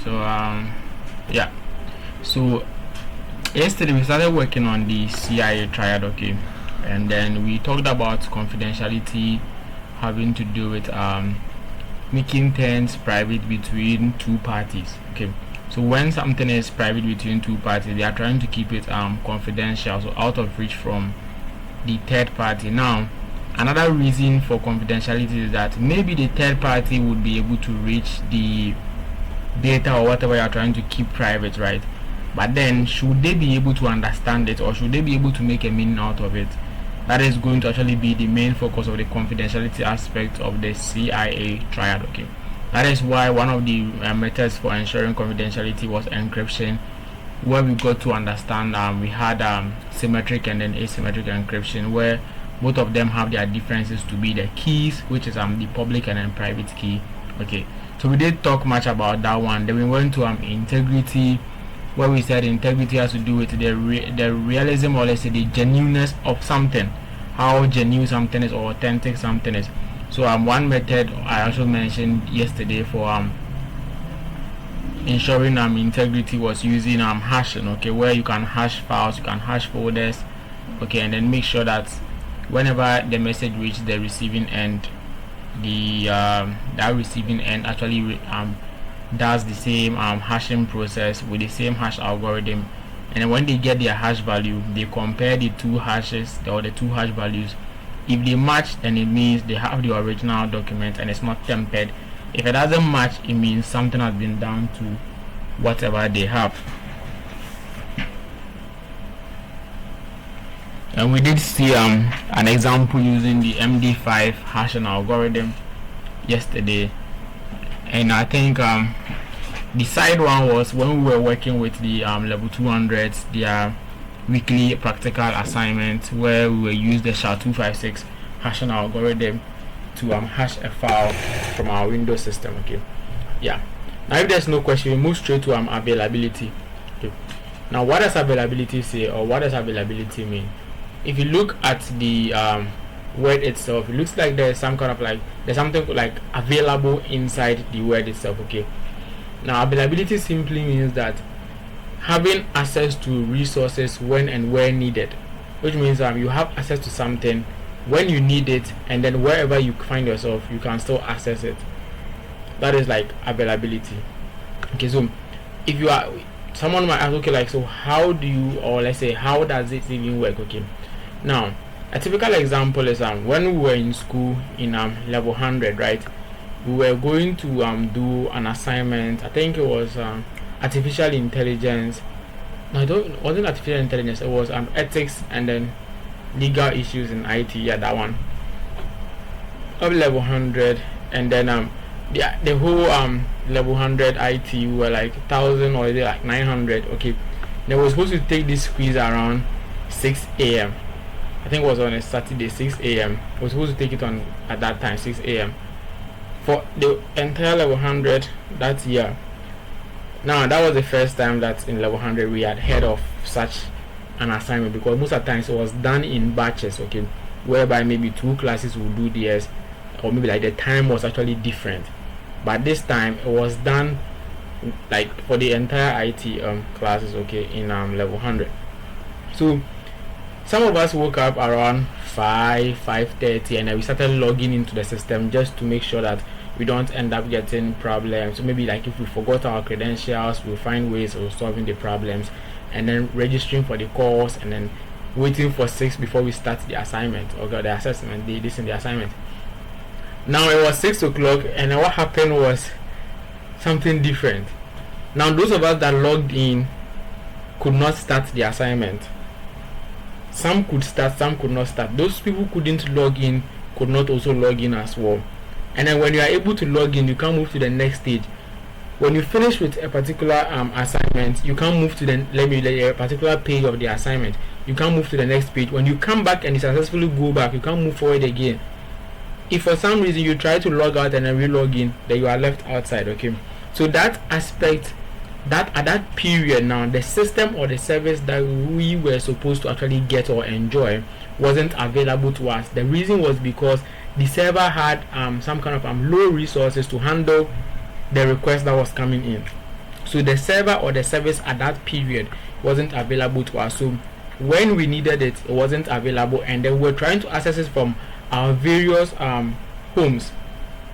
So yeah. So yesterday we started working on the CIA triad, okay, and then we talked about confidentiality having to do with making things private between two parties. Okay, so when something is private between two parties, they are trying to keep it confidential, so out of reach from the third party. Now, another reason for confidentiality is that maybe the third party would be able to reach the data or whatever you are trying to keep private, right? But then, should they be able to understand it, or should they be able to make a meaning out of it? That is going to actually be the main focus of the confidentiality aspect of the CIA triad. Okay, that is why one of the methods for ensuring confidentiality was encryption, where we got to understand we had symmetric and then asymmetric encryption, where both of them have their differences to be the keys, which is the public and then private key. Okay, so we did talk much about that one. Then we went to integrity, where we said integrity has to do with the realism, or let's say the genuineness of something, how genuine something is or authentic something is. So one method I also mentioned yesterday for ensuring integrity was using hashing, okay, where you can hash files, you can hash folders, okay, and then make sure that whenever the message reaches the receiving end, that receiving end actually does the same hashing process with the same hash algorithm, and when they get their hash value, they compare the two hashes or the two hash values. If they match, then it means they have the original document and it's not tempered. If it doesn't match, it means something has been done to whatever they have. And we did see an example using the MD5 hashing algorithm yesterday. And I think the side one was when we were working with the level 200s, their weekly practical assignment, where we will use the SHA-256 hashing algorithm to hash a file from our Windows system. Okay, yeah. Now if there's no question, we move straight to availability. Okay. Now what does availability say, or what does availability mean? If you look at the word itself, it looks like there's some kind of there's something like available inside the word itself. Okay, now availability simply means that having access to resources when and where needed, which means you have access to something when you need it, and then wherever you find yourself you can still access it. That is like availability. Okay, so if you are, someone might ask, okay, so how do you, or let's say how does it even work? Okay, now a typical example is when we were in school in level 100, right? We were going to do an assignment. I think it was artificial intelligence. No, it wasn't artificial intelligence. It was ethics and then legal issues in IT. Yeah, that one. Of level 100, and then the whole level 100 IT were like 1,000 or like 900. Okay, they were supposed to take this quiz around 6 a.m. I think it was on a Saturday, 6 a.m. I was supposed to take it on at that time, 6 a.m. for the entire level 100 that year. Now that was the first time that in level 100 we had heard of such an assignment, because most of the times it was done in batches, okay, whereby maybe 2 classes would do theirs, or maybe like the time was actually different. But this time it was done like for the entire IT classes, okay, in level 100. So some of us woke up around 5:30, and then we started logging into the system just to make sure that we don't end up getting problems. So maybe like if we forgot our credentials, we'll find ways of solving the problems, and then registering for the course, and then waiting for 6 before we start the assignment or the assessment, the assignment. Now it was 6 o'clock, and then what happened was something different. Now those of us that logged in could not start the assignment. Some could start, some could not start. Those people who couldn't log in could not also log in as well. And then when you are able to log in, you can move to the next stage. When you finish with a particular assignment, you can move to a particular page of the assignment. You can move to the next page. When you come back and you successfully go back, you can move forward again. If for some reason you try to log out and then re-log in, then you are left outside. Okay, so that aspect, that at that period, now the system or the service that we were supposed to actually get or enjoy wasn't available to us. The reason was because the server had some kind of low resources to handle the request that was coming in. So the server or the service at that period wasn't available to us. So when we needed it, it wasn't available, and then we're trying to access it from our various homes,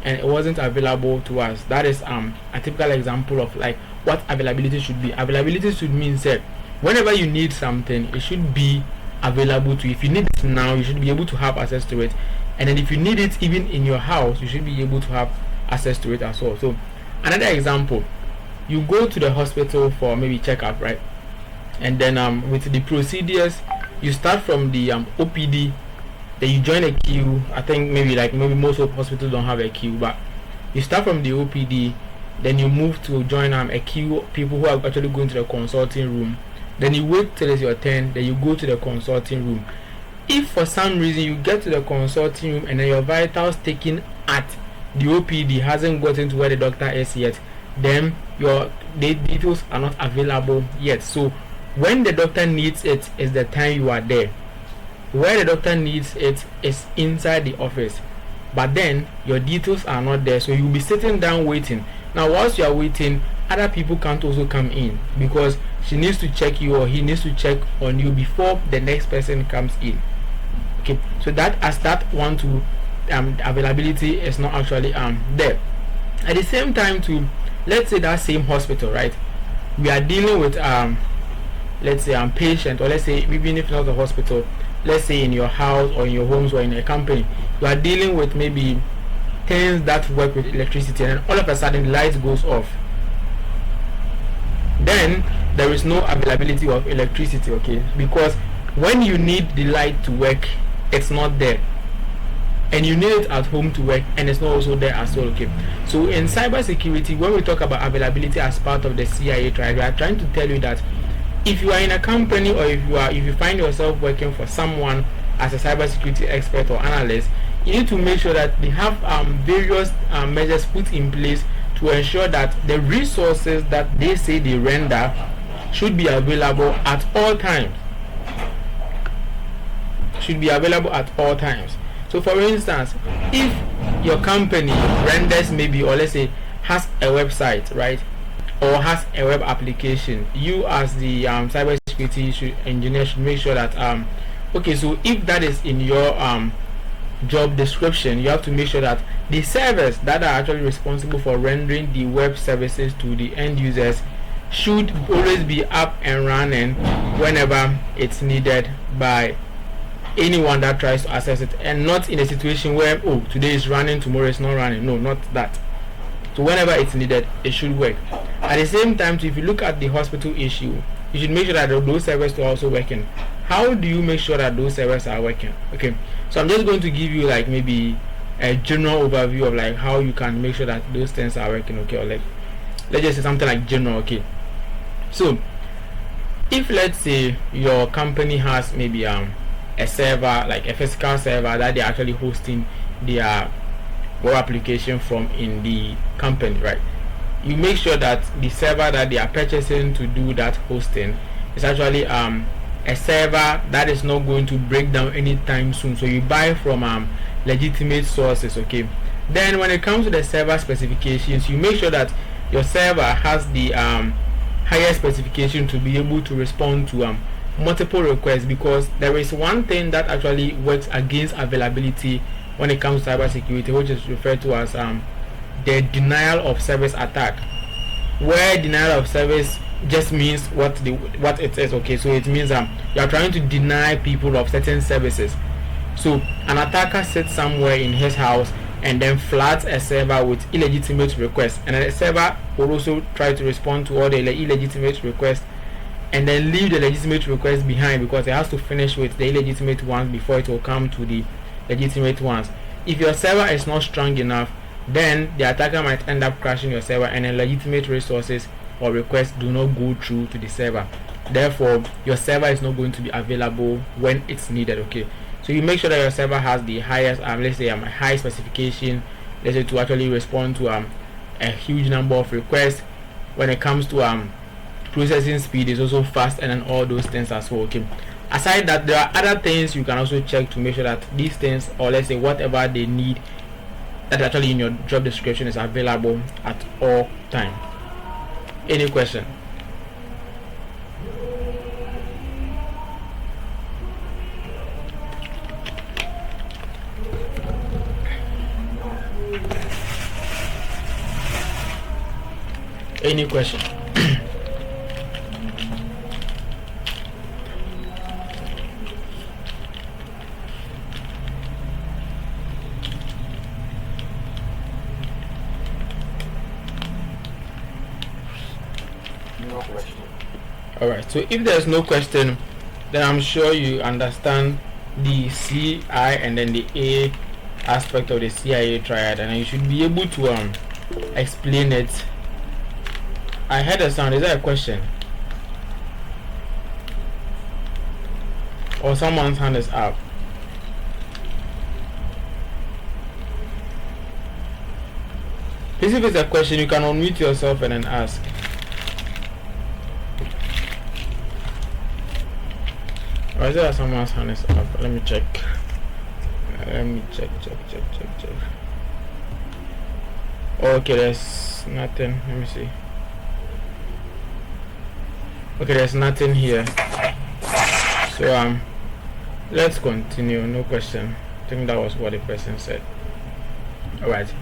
and it wasn't available to us. That is a typical example of like what availability should be. Availability should mean that whenever you need something, it should be available to you. If you need it now, you should be able to have access to it, and then if you need it even in your house, you should be able to have access to it as well. So another example, you go to the hospital for maybe checkup, right? And then with the procedures, you start from the OPD, then you join a queue. I think maybe most of hospitals don't have a queue, but you start from the OPD, then you move to join a queue, people who are actually going to the consulting room. Then you wait till it's your turn, then you go to the consulting room. If for some reason you get to the consulting room and then your vitals taken at the OPD hasn't gotten to where the doctor is yet, then your details are not available yet. So when the doctor needs it is the time you are there. Where the doctor needs it is inside the office, but then your details are not there, so you'll be sitting down waiting. Now whilst you are waiting, other people can't also come in because she needs to check you or he needs to check on you before the next person comes in. Okay, so that as that one to availability is not actually there. At the same time too, let's say that same hospital, right, we are dealing with let's say patient, or let's say even if not the hospital, let's say in your house or in your homes or in a company, you are dealing with maybe things that work with electricity, and all of a sudden the light goes off. Then there is no availability of electricity, okay, because when you need the light to work, it's not there, and you need it at home to work, and it's not also there as well. Okay, so in cybersecurity, when we talk about availability as part of the CIA triad, we are trying to tell you that if you are in a company, or if you find yourself working for someone as a cybersecurity expert or analyst, you need to make sure that they have various measures put in place to ensure that the resources that they say they render should be available at all times. Should be available at all times. So for instance, if your company renders maybe, or let's say has a website, right, or has a web application, you as the cybersecurity engineer should make sure that okay, so if that is in your job description, you have to make sure that the servers that are actually responsible for rendering the web services to the end users should always be up and running whenever it's needed by anyone that tries to access it, and not in a situation where, oh, today is running, tomorrow is not running. No, not that. So whenever it's needed, it should work. At the same time, if you look at the hospital issue, you should make sure that those servers are also working. How do you make sure that those servers are working? Okay, so I'm just going to give you like maybe a general overview of like how you can make sure that those things are working. Okay, or like let's just say something like general. Okay, so if let's say your company has maybe a server, like a physical server that they're actually hosting their web application from in the company, right? You make sure that the server that they are purchasing to do that hosting is actually a server that is not going to break down anytime soon. So you buy from legitimate sources. Okay, then when it comes to the server specifications, you make sure that your server has the higher specification to be able to respond to multiple requests, because there is one thing that actually works against availability when it comes to cybersecurity, which is referred to as the denial of service attack, where denial of service just means what it is. Okay, so it means you are trying to deny people of certain services. So an attacker sits somewhere in his house and then floods a server with illegitimate requests, and the server will also try to respond to all the illegitimate requests and then leave the legitimate requests behind, because it has to finish with the illegitimate ones before it will come to the legitimate ones. If your server is not strong enough, then the attacker might end up crashing your server, and then legitimate resources or requests do not go through to the server. Therefore, your server is not going to be available when it's needed. Okay, so you make sure that your server has the highest let's say high specification, let's say, to actually respond to a huge number of requests. When it comes to processing speed, is also fast, and then all those things as well. Okay, aside that, there are other things you can also check to make sure that these things, or let's say whatever they need that actually in your job description, is available at all times. Any question? Any question? No question. All right. So if there's no question, then I'm sure you understand the CI and then the A aspect of the CIA triad, and you should be able to explain it. I heard a sound. Is that a question? Or someone's hand is up? Please, if it's a question, you can unmute yourself and then ask. Or is there someone's hand is up? Let me check. Check. Okay, there's nothing. Let me see. Okay, there's nothing here. So let's continue. No question. I think that was what the person said. Alright.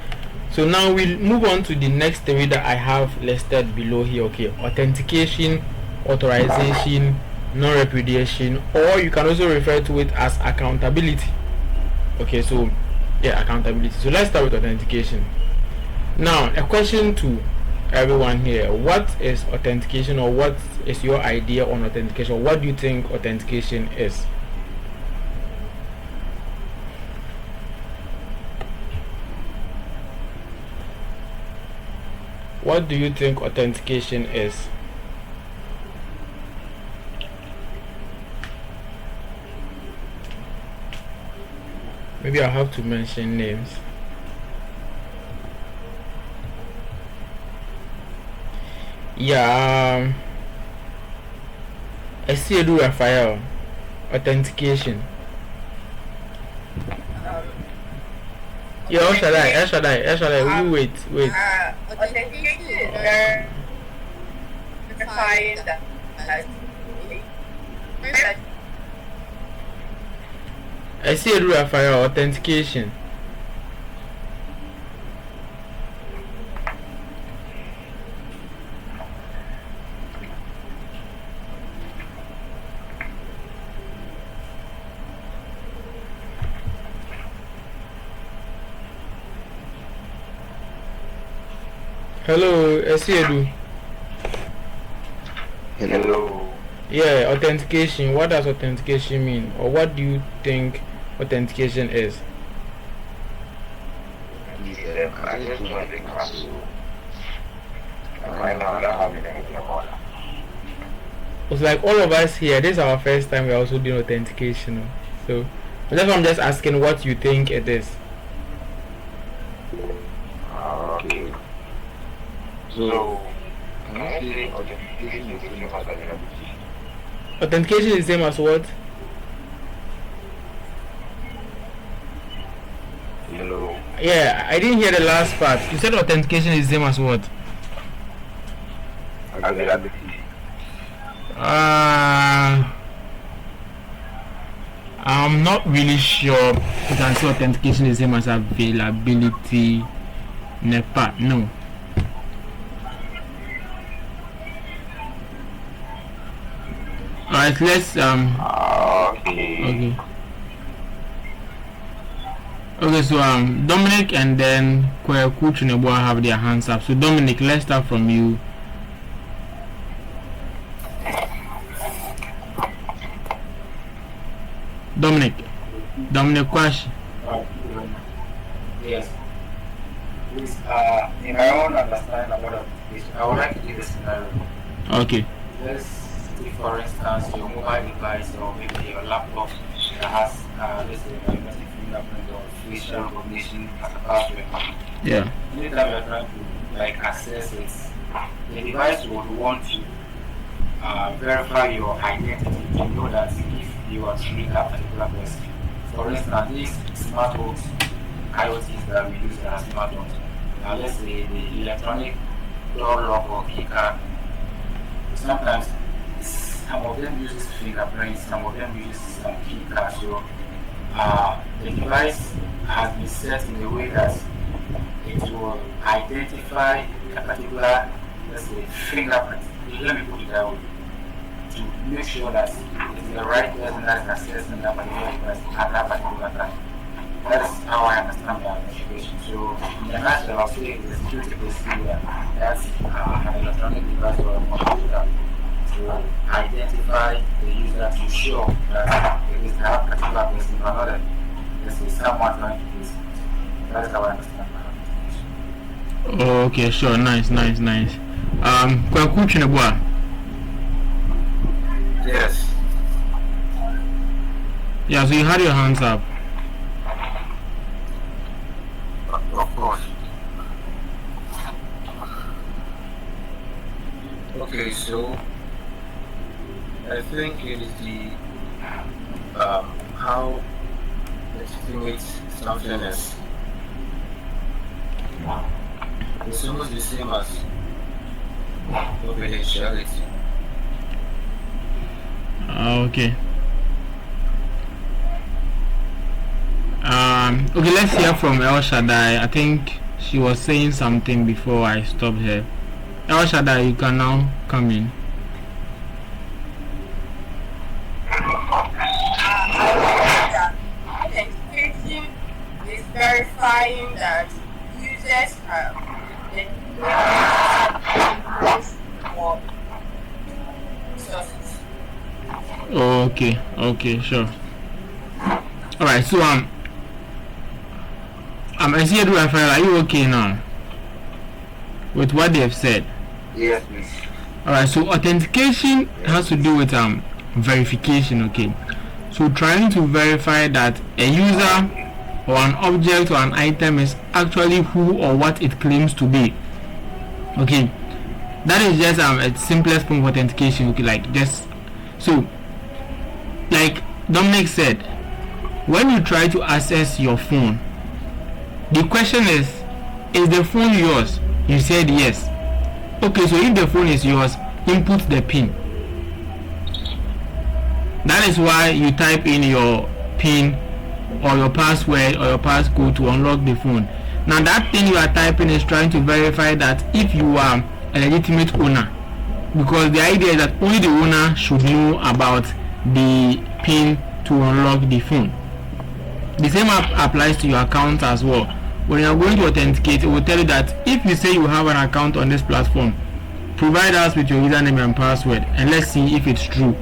So now we'll move on to the next theory that I have listed below here. Okay, authentication, authorization, non-repudiation, or you can also refer to it as accountability. Okay, so yeah, accountability. So let's start with authentication. Now, a question to everyone here: what is authentication, or what is your idea on authentication? What do you think authentication is? What do you think authentication is? Maybe I'll have to mention names. Yeah, Esiedu Raphael, authentication. Yeah, how shall I? Wait. Authentication is verifying that Esiedu Raphael, authentication. Hello, Esiedu. Hello. Yeah, authentication. What does authentication mean, or what do you think authentication is? I just want to ask you. Right now, I don't have anything about that. It's like all of us here, this is our first time we're also doing authentication. So that's why I'm just asking what you think it is. Okay. So, can I say authentication is the same as availability? Authentication is the same as what? Hello. Yeah, I didn't hear the last part. You said authentication is the same as what? Availability. I'm not really sure. You can say authentication is the same as availability. NEPA, no. Alright, let's Okay. Okay, so Dominic and then Kweku Chinebo have their hands up. So Dominic, let's start from you. Dominic Kwashi. Yes. Please, in my own understanding about this, I would like to give a scenario. Okay. Let's say, for instance, your mobile device or maybe your laptop that has, let's say, biometric fingerprint or facial recognition as a password. Yeah. Anytime you're trying to access it, the device would want to verify your identity to know that if you are truly that particular person. For instance, these smart homes, IoTs that we use as smart homes, let's say the electronic door lock or key card sometimes some of them uses fingerprints, some of them uses some key cards. So the device has been set in a way that it will identify a particular, let's say, fingerprint. Let me put it that way, to make sure that it's the right person that is accessing that particular device at that particular time. That's how I understand the identification. So, in the nutshell, I'll say it's a security procedure that's an electronic device or a computer to identify the user to show that it is that particular person or not. This is someone trying to do something. That's how I understand the identification. Okay, sure, nice. Kwaku Chinabwa. Yes. Yeah, so you had your hands up. Of course. Okay, so I think it is the how legitimate something is. It's almost the same as confidentiality. Okay. Okay, let's hear from El Shaddai. I think she was saying something before I stopped her. El Shaddai, you can now come in. Authentication is verifying that users have the or sources. Okay, sure. Alright, so Edu Raphael, are you okay now with what they have said? Yes, please. Alright, so authentication has to do with verification, okay? So trying to verify that a user or an object or an item is actually who or what it claims to be. Okay, that is just a simplest form of authentication. Okay, like just so, like Dominic said, when you try to access your phone, the question is the phone yours? You said yes. Okay, so if the phone is yours, input the PIN. That is why you type in your PIN or your password or your passcode to unlock the phone. Now that thing you are typing is trying to verify that if you are a legitimate owner, because the idea is that only the owner should know about the PIN to unlock the phone. The same applies to your account as well. When you are going to authenticate, it will tell you that if you say you have an account on this platform, provide us with your username and password and let's see if it's true.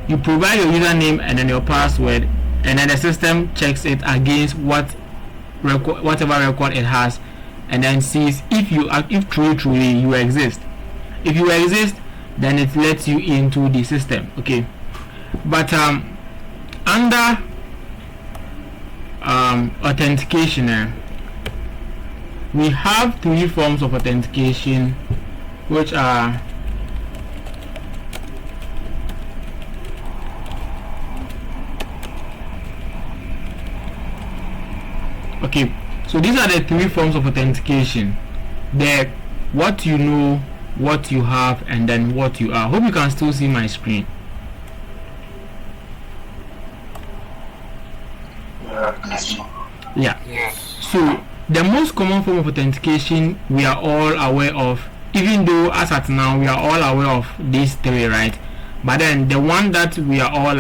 You provide your username and then your password, and then the system checks it against whatever record it has, and then sees if truly you exist. If you exist, then it lets you into the system. Okay, but under authentication, we have three forms of authentication, which are okay. So these are the three forms of authentication: the what you know, what you have, and then what you are. Hope you can still see my screen. Yeah. So the most common form of authentication we are all aware of, even though as at now we are all aware of these three, right? But then the one that we are all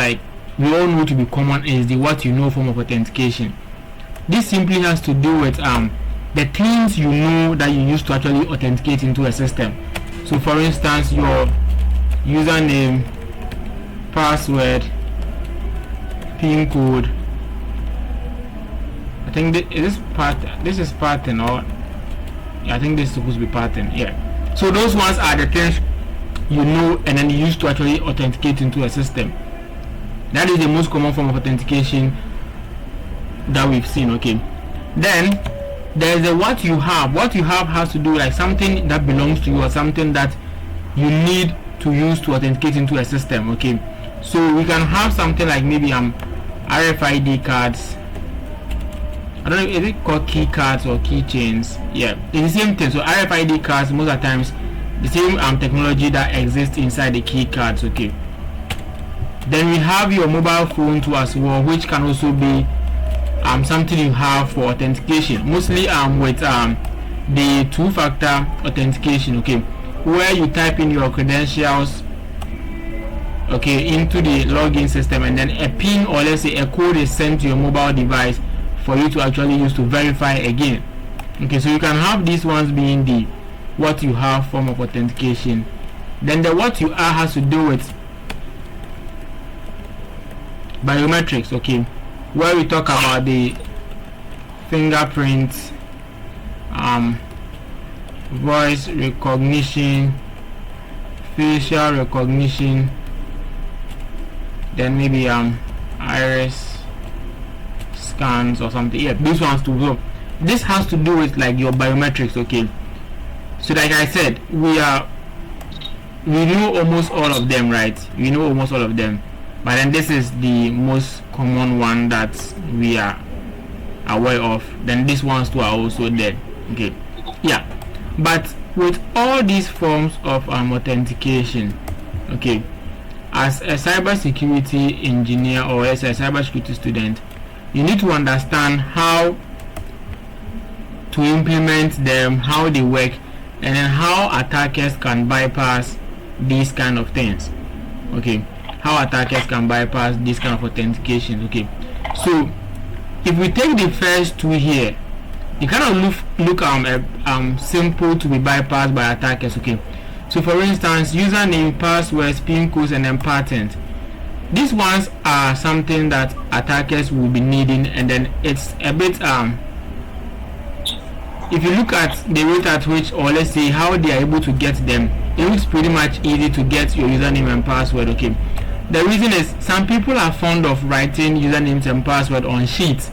we all know to be common is the what you know form of authentication. This simply has to do with the things you know that you use to actually authenticate into a system. So for instance, your username, password, PIN code. I think this is pattern, or yeah, I think this is supposed to be pattern. Yeah. So those ones are the things you know and then you use to actually authenticate into a system. That is the most common form of authentication that we've seen. Okay, then there's the what you have. What you have has to do like something that belongs to you or something that you need to use to authenticate into a system. Okay, so we can have something like maybe RFID cards. I don't know, is it called key cards or keychains? Yeah, it's the same thing. So RFID cards, most of the times the same technology that exists inside the key cards. Okay, then we have your mobile phone too as well, which can also be something you have for authentication, mostly with the two-factor authentication. Okay, where you type in your credentials, okay, into the login system, and then a pin, or let's say a code, is sent to your mobile device for you to actually use to verify again. Okay, so you can have these ones being the what you have form of authentication. Then the what you are has to do with biometrics. Okay, where we talk about the fingerprints, voice recognition, facial recognition, then maybe iris scans or something. Yeah, these ones too. So this has to do with like your biometrics. Okay, so like I said, we know almost all of them, right? We know almost all of them, but then this is the most common one that we are aware of. Then these ones too are also there. Okay, yeah, but with all these forms of authentication, okay, as a cybersecurity engineer or as a cybersecurity student, you need to understand how to implement them, how they work, and then how attackers can bypass these kind of things. Okay, how attackers can bypass this kind of authentication. Okay, so if we take the first two here, it kind of look simple to be bypassed by attackers. Okay, so for instance, username, passwords, pin codes, and then patterns. These ones are something that attackers will be needing, and then it's a bit if you look at the rate at which, or let's say how they are able to get them, it looks pretty much easy to get your username and password. Okay, the reason is some people are fond of writing usernames and password on sheets.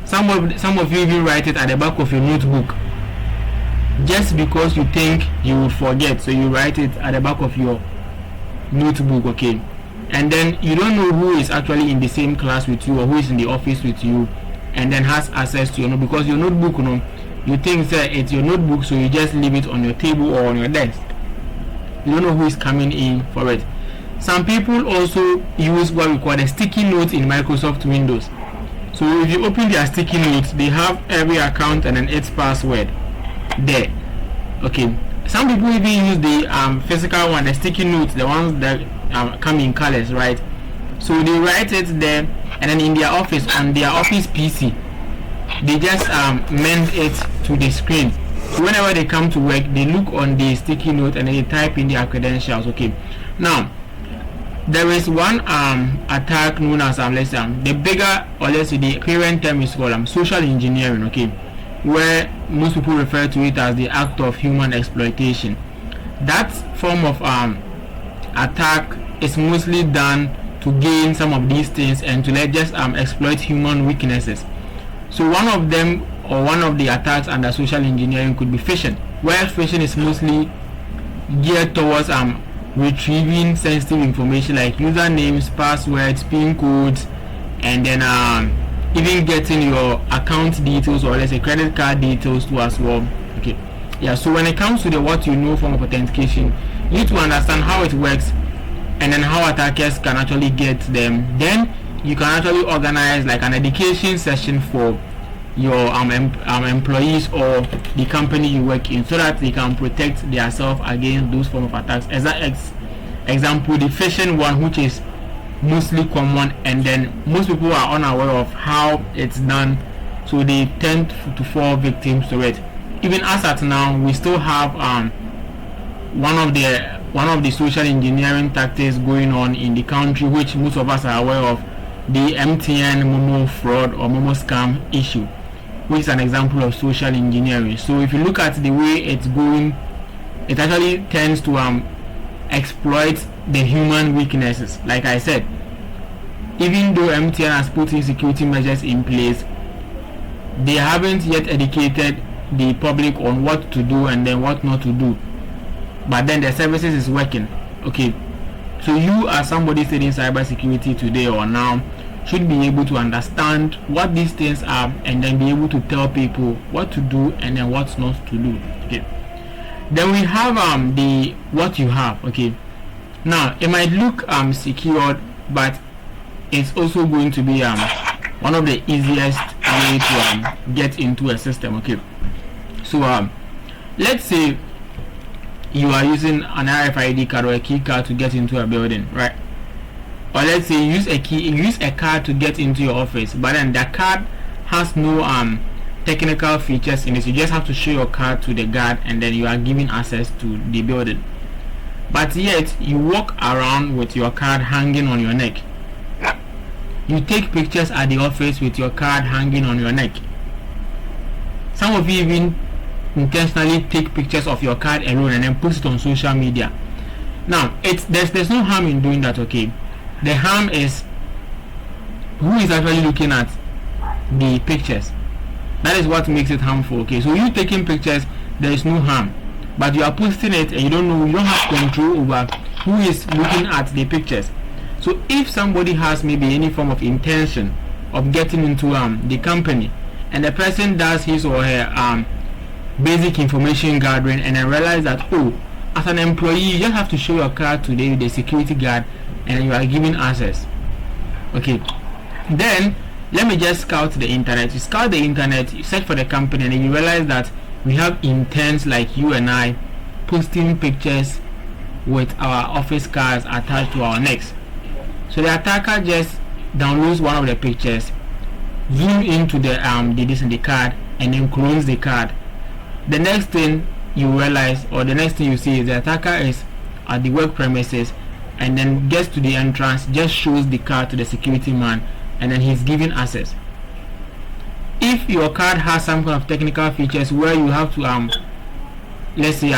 Some of you even write it at the back of your notebook just because you think you will forget, so you write it at the back of your notebook. Okay, and then you don't know who is actually in the same class with you or who is in the office with you and then has access to your notebook, because your notebook, you think that it's your notebook, so you just leave it on your table or on your desk. You don't know who is coming in for it. Some people also use what we call a sticky note in Microsoft Windows. So if you open their sticky notes, they have every account and then its password there. Okay, some people even use the physical one, the sticky notes, the ones that come in colors, right? So they write it there, and then in their office, on their office PC, they just mend it to the screen. So whenever they come to work, they look on the sticky note and they type in their credentials. Okay, now there is one attack known as let's say the bigger, or let's say the current term is called social engineering. Okay, where most people refer to it as the act of human exploitation. That form of attack is mostly done to gain some of these things and to just exploit human weaknesses. So one of them, or one of the attacks under social engineering, could be phishing, where phishing is mostly geared towards retrieving sensitive information like usernames, passwords, pin codes, and then even getting your account details, or let's say credit card details too as well. Okay, yeah, so when it comes to the what you know form of authentication, you need to understand how it works and then how attackers can actually get them. Then you can actually organize like an education session for your employees or the company you work in, so that they can protect themselves against those form of attacks. As an example, the phishing one, which is mostly common, and then most people are unaware of how it's done, so they tend to fall victims to it. Even as at now, we still have one of the social engineering tactics going on in the country, which most of us are aware of, the MTN Momo fraud or Momo scam issue, which is an example of social engineering. So if you look at the way it's going, it actually tends to exploit the human weaknesses. Like I said, even though MTN has put in security measures in place, they haven't yet educated the public on what to do and then what not to do, but then the services is working. Okay, so you as somebody studying cybersecurity today or now should be able to understand what these things are and then be able to tell people what to do and then what not to do. Okay, Then we have the what you have. Okay, now it might look secured, but it's also going to be one of the easiest way to get into a system. Okay, so let's say you are using an RFID card or a key card to get into a building, right? Or let's say you use a card to get into your office, but then the card has no technical features in it. You just have to show your card to the guard and then you are given access to the building. But yet you walk around with your card hanging on your neck. You take pictures at the office with your card hanging on your neck. Some of you even intentionally take pictures of your card alone and then post it on social media. Now there's no harm in doing that. Okay, the harm is who is actually looking at the pictures. That is what makes it harmful. Okay, so you taking pictures, there is no harm, but you are posting it and you don't have control over who is looking at the pictures. So if somebody has maybe any form of intention of getting into the company, and the person does his or her basic information gathering and then realize that, oh, as an employee you just have to show your card to the security guard and you are given access. Okay, then let me just scout the internet. You scout the internet, you search for the company, and then you realize that we have interns like you and I posting pictures with our office cards attached to our necks. So the attacker just downloads one of the pictures, zoom into the card, and then close the card. The next thing you realize, or the next thing you see, is the attacker is at the work premises and then gets to the entrance, just shows the card to the security man, and then he's given access. If your card has some kind of technical features where you have to let's say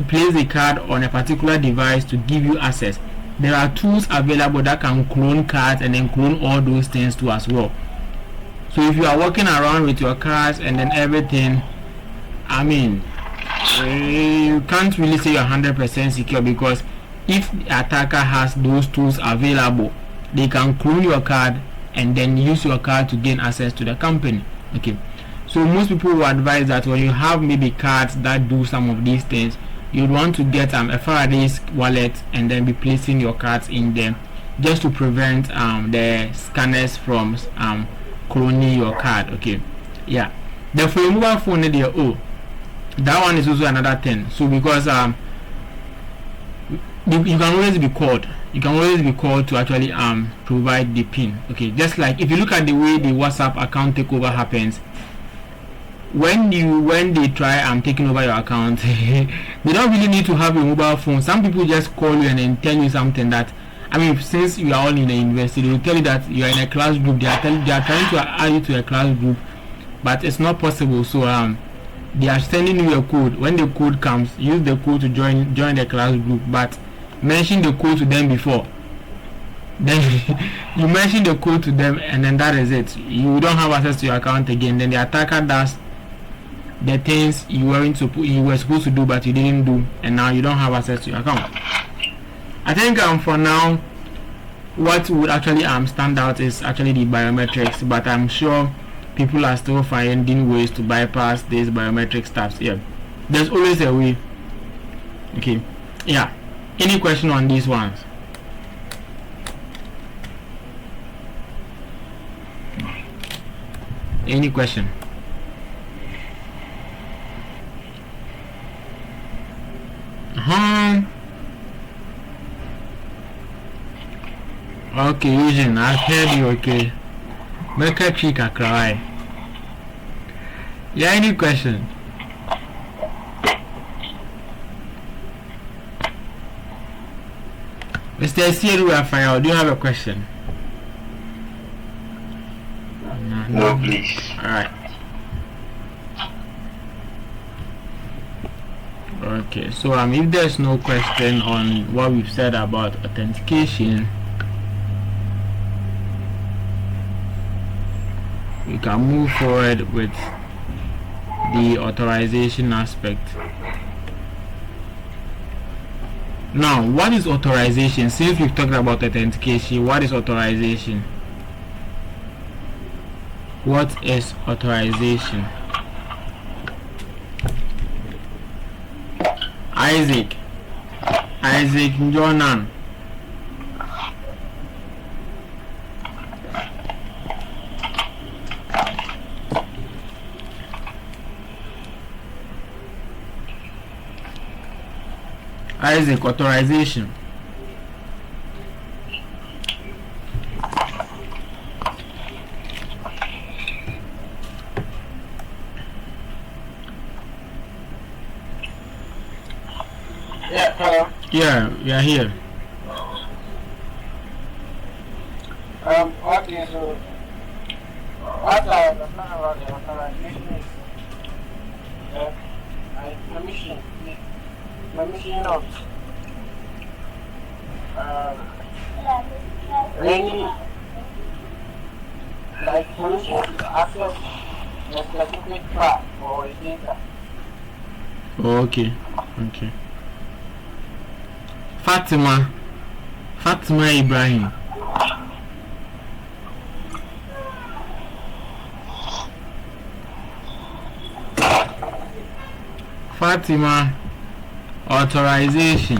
place the card on a particular device to give you access, there are tools available that can clone cards and then clone all those things too as well. So if you are walking around with your cards and then everything, I mean, you can't really say you're 100% secure, because if the attacker has those tools available, they can clone your card and then use your card to gain access to the company. Okay, so most people will advise that when you have maybe cards that do some of these things, you'd want to get a Faraday's wallet and then be placing your cards in them, just to prevent the scanners from cloning your card. Okay, yeah. The for your mobile phone, that one is also another thing. So because you can always be called. You can always be called to actually provide the PIN. Okay, just like if you look at the way the WhatsApp account takeover happens, when they try taking over your account, they don't really need to have a mobile phone. Some people just call you and then tell you something that, I mean, since you are all in the university, they will tell you that you are in a class group. They are trying to add you to a class group, but it's not possible. So they are sending you a code. When the code comes, use the code to join the class group, but mention the code to them before. Then you mention the code to them, and then that is it. You don't have access to your account again. Then the attacker does the things you were supposed to do but you didn't do, and now you don't have access to your account. I think for now what would actually stand out is actually the biometrics, but I'm sure people are still finding ways to bypass these biometric stuff. Yeah, there's always a way. Okay, yeah. Any question on these ones? Any question? Okay, Eugene, I've heard you. Okay, make a chica cry. Yeah, any question? Mr. Sieru Raphael, do you have a question? No, please. Alright. Okay, so if there's no question on what we've said about authentication, we can move forward with the authorization aspect. Now, what is authorization? Since we've talked about authentication, what is authorization? What is authorization? Isaac Jonan. Isaac, authorization. Yeah, hello. Yeah, we are here. Okay, so what I understand about the authorization is permission of any like permission to access a specific file or a data. Okay. Fatima Ibrahim. Fatima, authorization.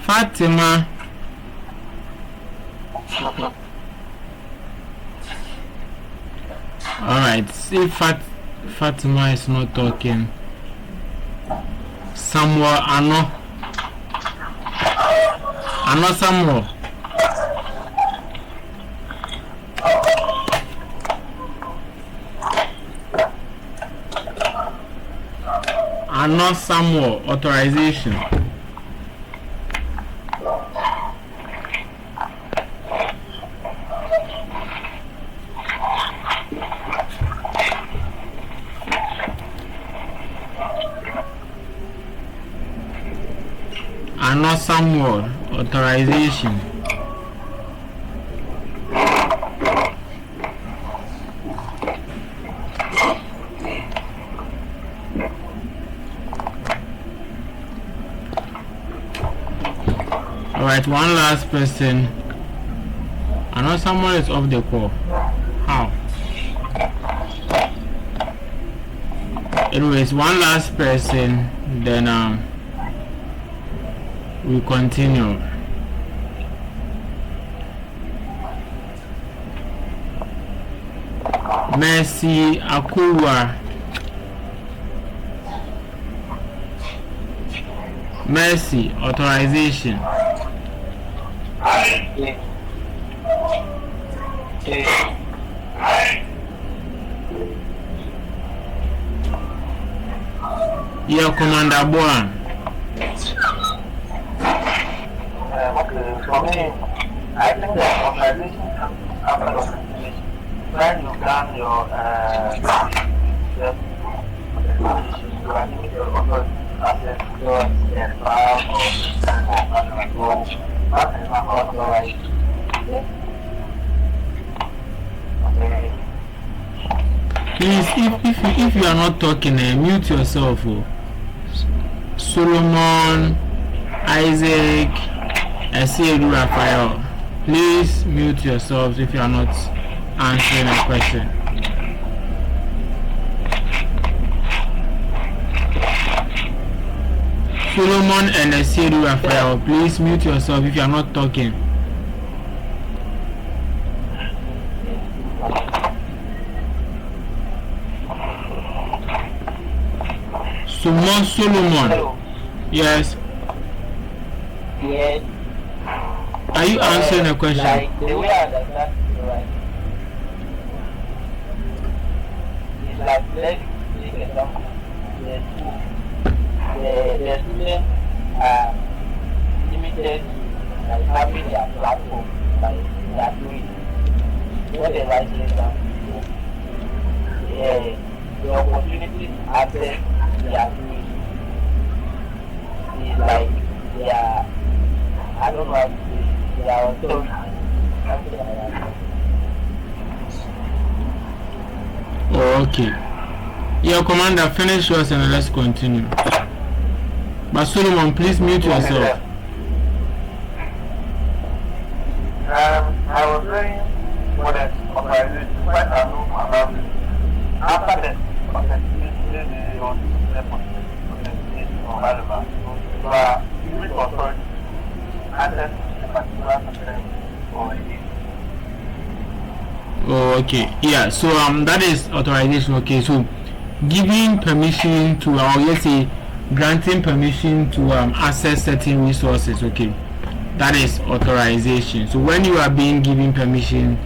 Fatima. Alright, see Fatima is not talking. Samuel Ano Samuel. Ano Samuel, authorization. Ano Samuel, authorization. Alright, one last person. Ano Samuel is off the call. How? Anyways, one last person, then we continue. Mercy Akuwa. Mercy, authorization. Yeah, Commander Boan. Okay, for me, I think that authorization after authorization, when you've done your you are need your author access to your file or not authorized. Okay. Please, if you are not talking, mute yourself. Solomon, Isaac, Esiedu Raphael, please mute yourselves if you are not answering a question. Solomon and Esiedu Raphael, please mute yourself if you are not talking. Solomon. Yes. Yes. Are you answering a question? Like the way I understand it, right? It's like let's take an example. The students are limited like having their platform, like they are doing what they write in exam. The opportunity to access their doing is like they are, I don't know how to say, they are authority. Something like that. Oh, okay. Yeah, Commander, finish yours and let's continue. But Solomon, please mute yourself. I was saying for the authorization, quite a know about it. After the authentication on the authentication or whatever, but which authority access to a particular system or a Oh, okay. Yeah, so that is authorization. Okay, so giving permission to, or let's say granting permission to access certain resources. Okay, that is authorization. So when you are being given permission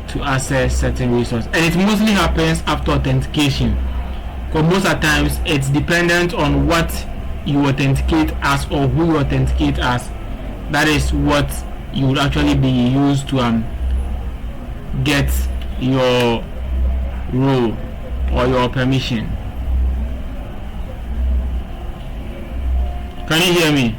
to access certain resources, and it mostly happens after authentication, because most of the times it's dependent on what you authenticate as or who you authenticate as. That is what you would actually be used to get your role or your permission. Can you hear me?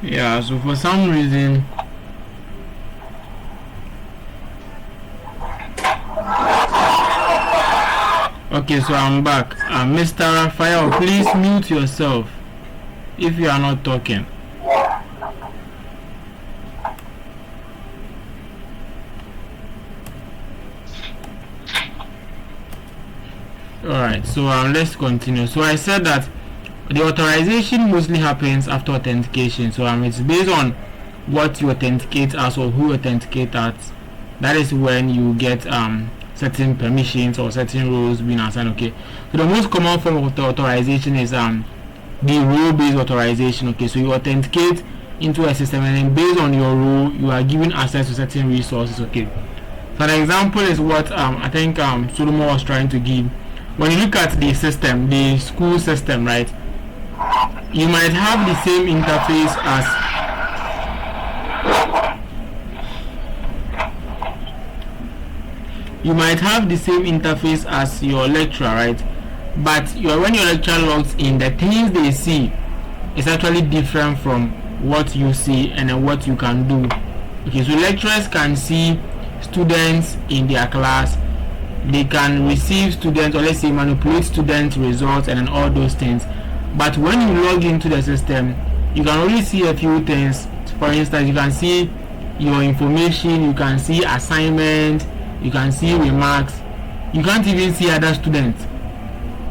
Yeah, so for some reason okay, so I'm back. Mr. Raphael, please mute yourself if you are not talking. Alright, so let's continue. So I said that the authorization mostly happens after authentication. So it's based on what you authenticate as or who you authenticate as. That is when you get certain permissions or certain roles being assigned. Okay, so the most common form of authorization is the role-based authorization. Okay, so you authenticate into a system, and then based on your role you are given access to certain resources. Okay, so an example is what I think Solomon was trying to give. When you look at the system, the school system, right, you might have the same interface as your lecturer, right? But when your lecturer logs in, the things they see is actually different from what you see and then what you can do. Okay, so lecturers can see students in their class, they can receive students, or let's say manipulate students' results and then all those things. But when you log into the system, you can only see a few things. For instance, you can see your information, you can see assignment, you can see remarks. You can't even see other students,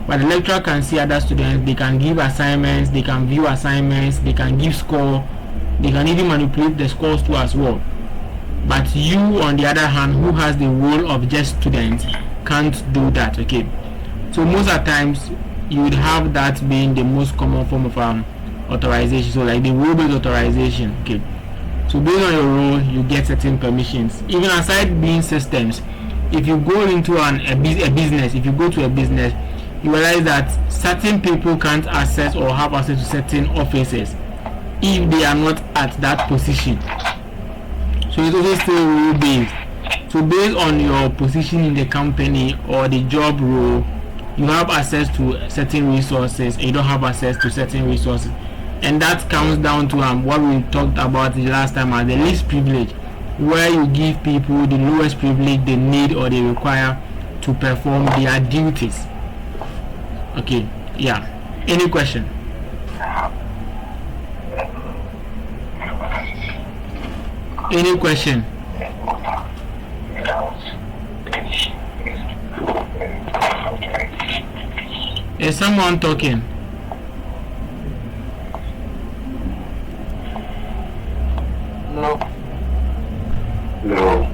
but the lecturer can see other students. They can give assignments, they can view assignments, they can give score, they can even manipulate the scores too as well. But you, on the other hand, who has the role of just students, can't do that. Okay, so most of the times you would have that being the most common form of authorization. So like the role-based authorization. Okay, so based on your role you get certain permissions. Even aside being systems, if you go into a business, if you go to a business, you realize that certain people can't access or have access to certain offices if they are not at that position. So it's also still role-based. So based on your position in the company or the job role, you have access to certain resources and you don't have access to certain resources, and that comes down to what we talked about the last time as the least privilege, where you give people the lowest privilege they need or they require to perform their duties. Okay, yeah. Any question? Any question? Is someone talking? No. No.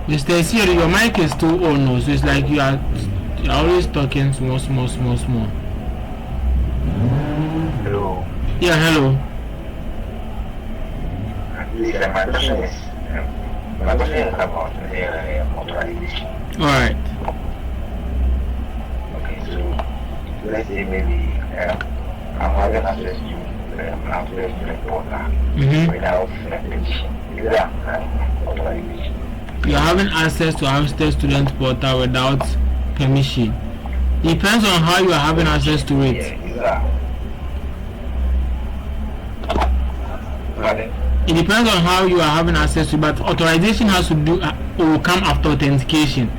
Mr. Siri, your mic is too on, no, so it's like you're always talking small. Hello. Yeah, hello. My question is about authorization. Alright. Okay, so let's say maybe I'm having access to access to the portal without permission. Is that authorization? You're having access to Amstead Student Portal without permission. Depends on how you are having access to it. Yeah, is that? Pardon? It depends on how you are having access to it, but authorization has to do will come after authentication.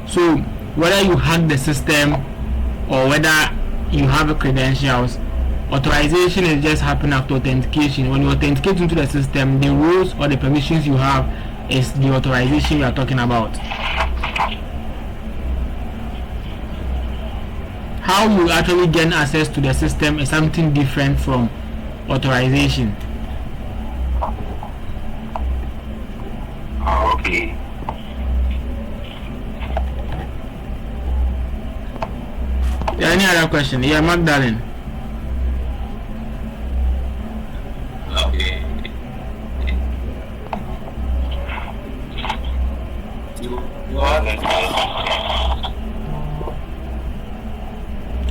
So whether you hack the system or whether you have a credentials, authorization is just happening after authentication. When you authenticate into the system, the rules or the permissions you have is the authorization we are talking about. How you actually gain access to the system is something different from authorization. Okay. Any other question? Yeah, Magdalene. Okay.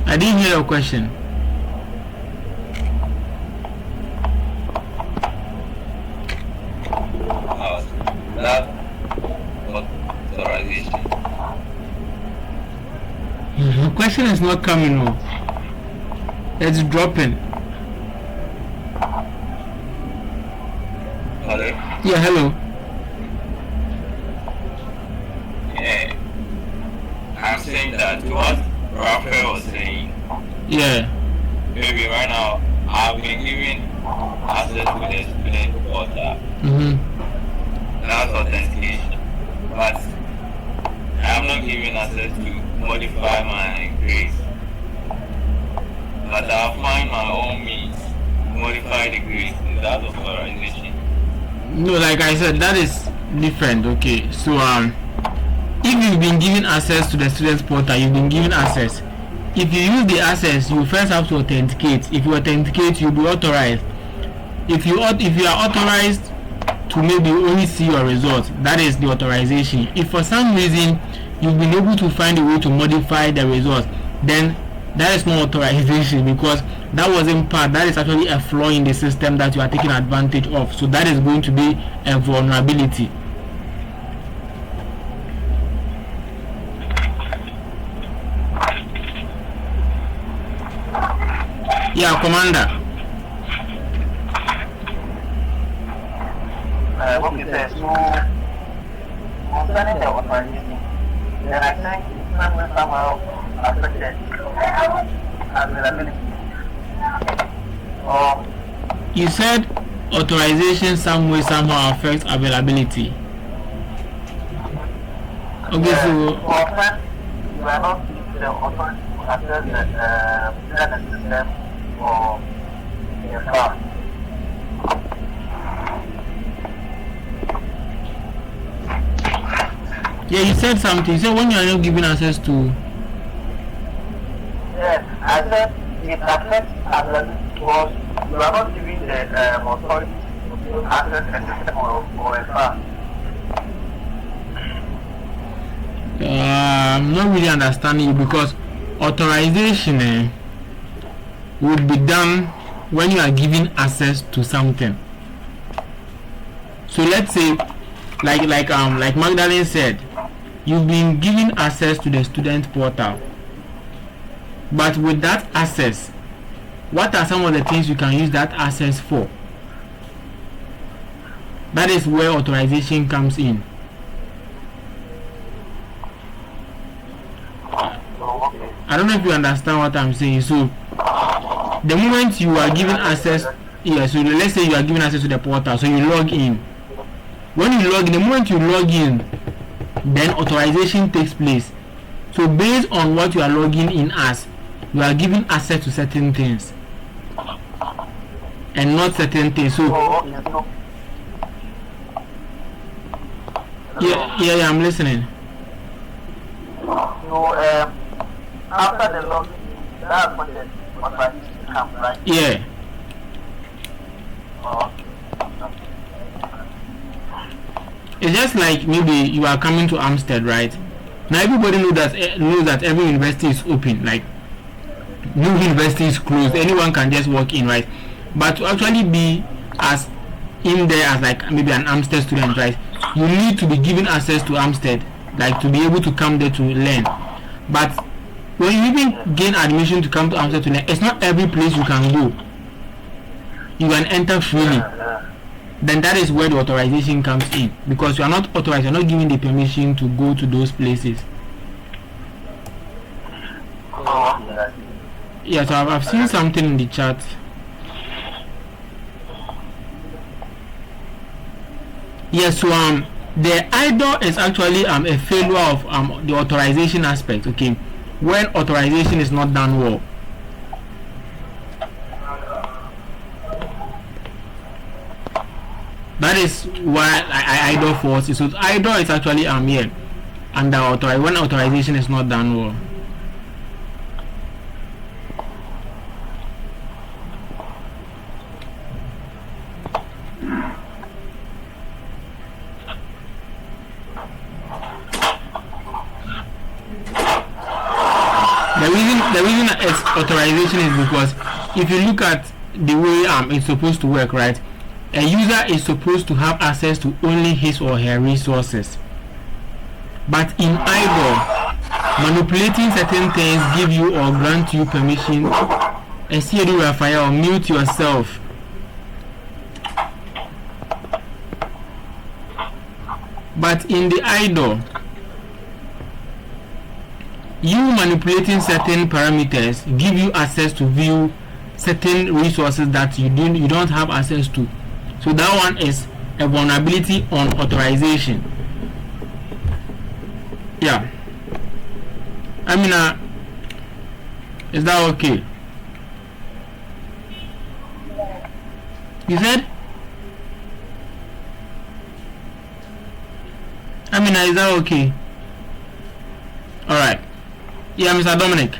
I didn't hear your question. That authorization. The question is not coming on. It's dropping. Hello? Yeah, hello. Yeah. I'm saying that what Raphael was saying, Yeah. maybe right now I've been given access to the student portal. That's authentication. But I'm not given access to modify my grades. But I'll find my own means to modify the grades. Is that authorization? No, like I said, that is different. Okay, so if you've been given access to the students portal, you've been given access. If you use the access, you first have to authenticate. If you authenticate, you'll be authorized. If you are authorized to maybe only see your results, that is the authorization. If for some reason you've been able to find a way to modify the results, then that is not authorization, because that wasn't part. That is actually a flaw in the system that you are taking advantage of. So that is going to be a vulnerability. Yeah, Commander. What we say, so concerning the authorization, then I think it's somehow affected availability. You said authorization some way somehow affects availability. Okay, so you are not the authority to access the system or the file. yeah, you said something. You said when you are not given access to. Yes, I said it affects availability because you are not giving the authority to access a system or a file. I'm not really understanding you, because authorization would be done when you are given access to something. So let's say, like Magdalene said, you've been given access to the student portal. But with that access, what are some of the things you can use that access for? That is where authorization comes in. I don't know if you understand what I'm saying. So the moment you are given access, yeah, so let's say you are given access to the portal, so you log in. When you log in, the moment you log in, then authorization takes place. So based on what you are logging in as, you are given access to certain things and not certain things. So yeah, I'm listening. So after the login, that's when the authorization comes, right? Yeah. It's just like maybe you are coming to Amstead, right? Now everybody knows that every university is open. Like no university is closed, anyone can just walk in, right? But to actually be as in there as like maybe an Amstead student, right, you need to be given access to Amstead, like to be able to come there to learn. But when you even gain admission to come to Amstead to learn, it's not every place you can go. You can enter freely. Then that is where the authorization comes in, because you are not authorized, you are not given the permission to go to those places. Yes, I've seen something in the chat. Yes, so the IDOR is actually a failure of the authorization aspect. Okay, when authorization is not done well. That is why IDOR falls. So IDOR is actually here under when authorization is not done well. The reason it's authorization is because if you look at the way it's supposed to work, right? A user is supposed to have access to only his or her resources. But in IDOR, manipulating certain things give you or grant you permission or mute yourself. But in the IDOR, you manipulating certain parameters give you access to view certain resources that you don't have access to. So that one is a vulnerability on authorization. Yeah. I mean, is that okay? You said? I mean, is that okay? All right. Yeah, Mr. Dominic.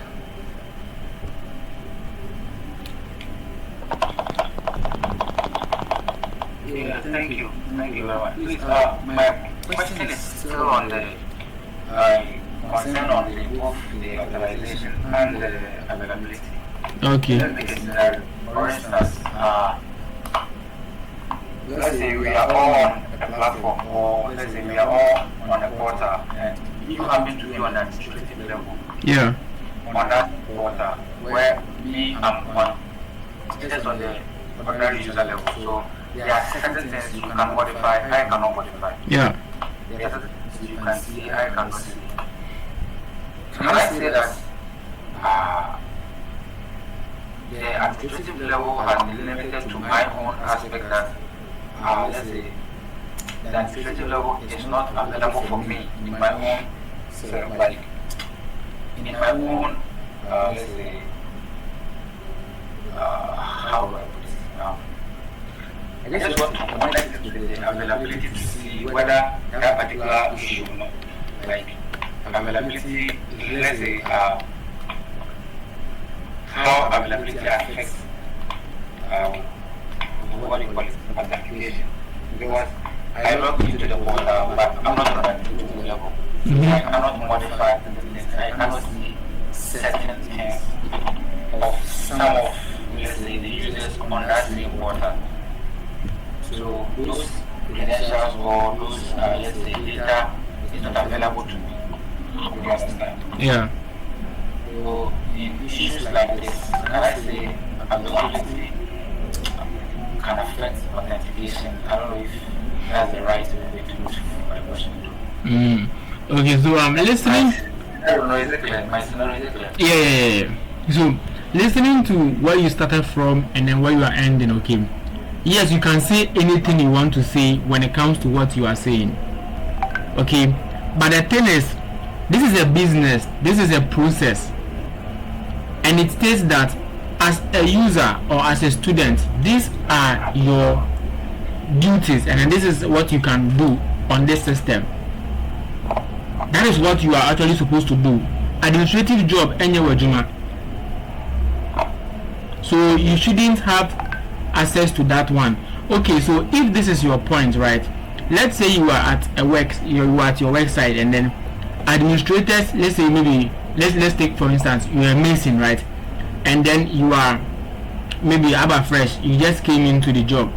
Yeah, thank you very much. Please, my question is still on the concern on both the authorization and the availability. Okay. For instance, let's say we are all on a platform, or let's say we are all on a portal, and you happen to be on an administrative level. Yeah. On that portal, where me I'm on just on the ordinary user level. So there are certain things you can modify, I cannot modify. Yeah. There are certain things you can see, I cannot see. Can I say that the administrative level has been limited to my own aspect that let's say the administrative level is not available for me in my own self, like in my own let's say how do I put it? I just want to connect it to the availability to see whether that particular issue or not. Like availability, let's say how availability affects what do you call it, authentication. Because I log into the portal, but I'm not on an individual level. I cannot modify things. I cannot see certain things of some of, let's say, the users on that same portal. So those credentials or those, let's say, data is not available to me. You understand? Yeah. So in issues like this, can I say availability can affect authentication? I don't know if that's the right way to look for my question. Okay, so I'm listening. I don't know, is it clear? My scenario is clear? Yeah. So listening to where you started from and then where you are ending, okay. Yes, you can say anything you want to say when it comes to what you are saying. Okay. But the thing is, this is a business, this is a process. And it states that as a user or as a student, these are your duties and this is what you can do on this system. That is what you are actually supposed to do. Administrative job anywhere, Juma. So you shouldn't have access to that one. Okay, so if this is your point, right? Let's say you are at you are at your website and then administrators, let's say maybe let's take for instance you are a mason, right? and then you are maybe Abba Fresh, you just came into the job,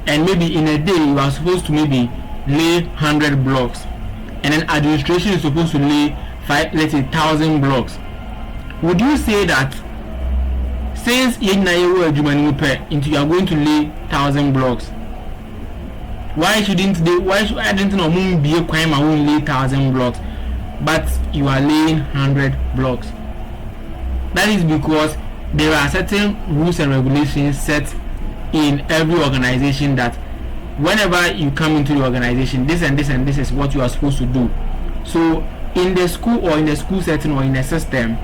and maybe in a day you are supposed to maybe lay 100 blocks, and then administration is supposed to lay 1,000 blocks. Would you say that since you are going to lay 1,000 blocks, why shouldn't I didn't know be a crime I won't lay 1,000 blocks, but you are laying 100 blocks? That is because there are certain rules and regulations set in every organization that whenever you come into the organization, this and this and this is what you are supposed to do. So in the school or in the school setting or in a system,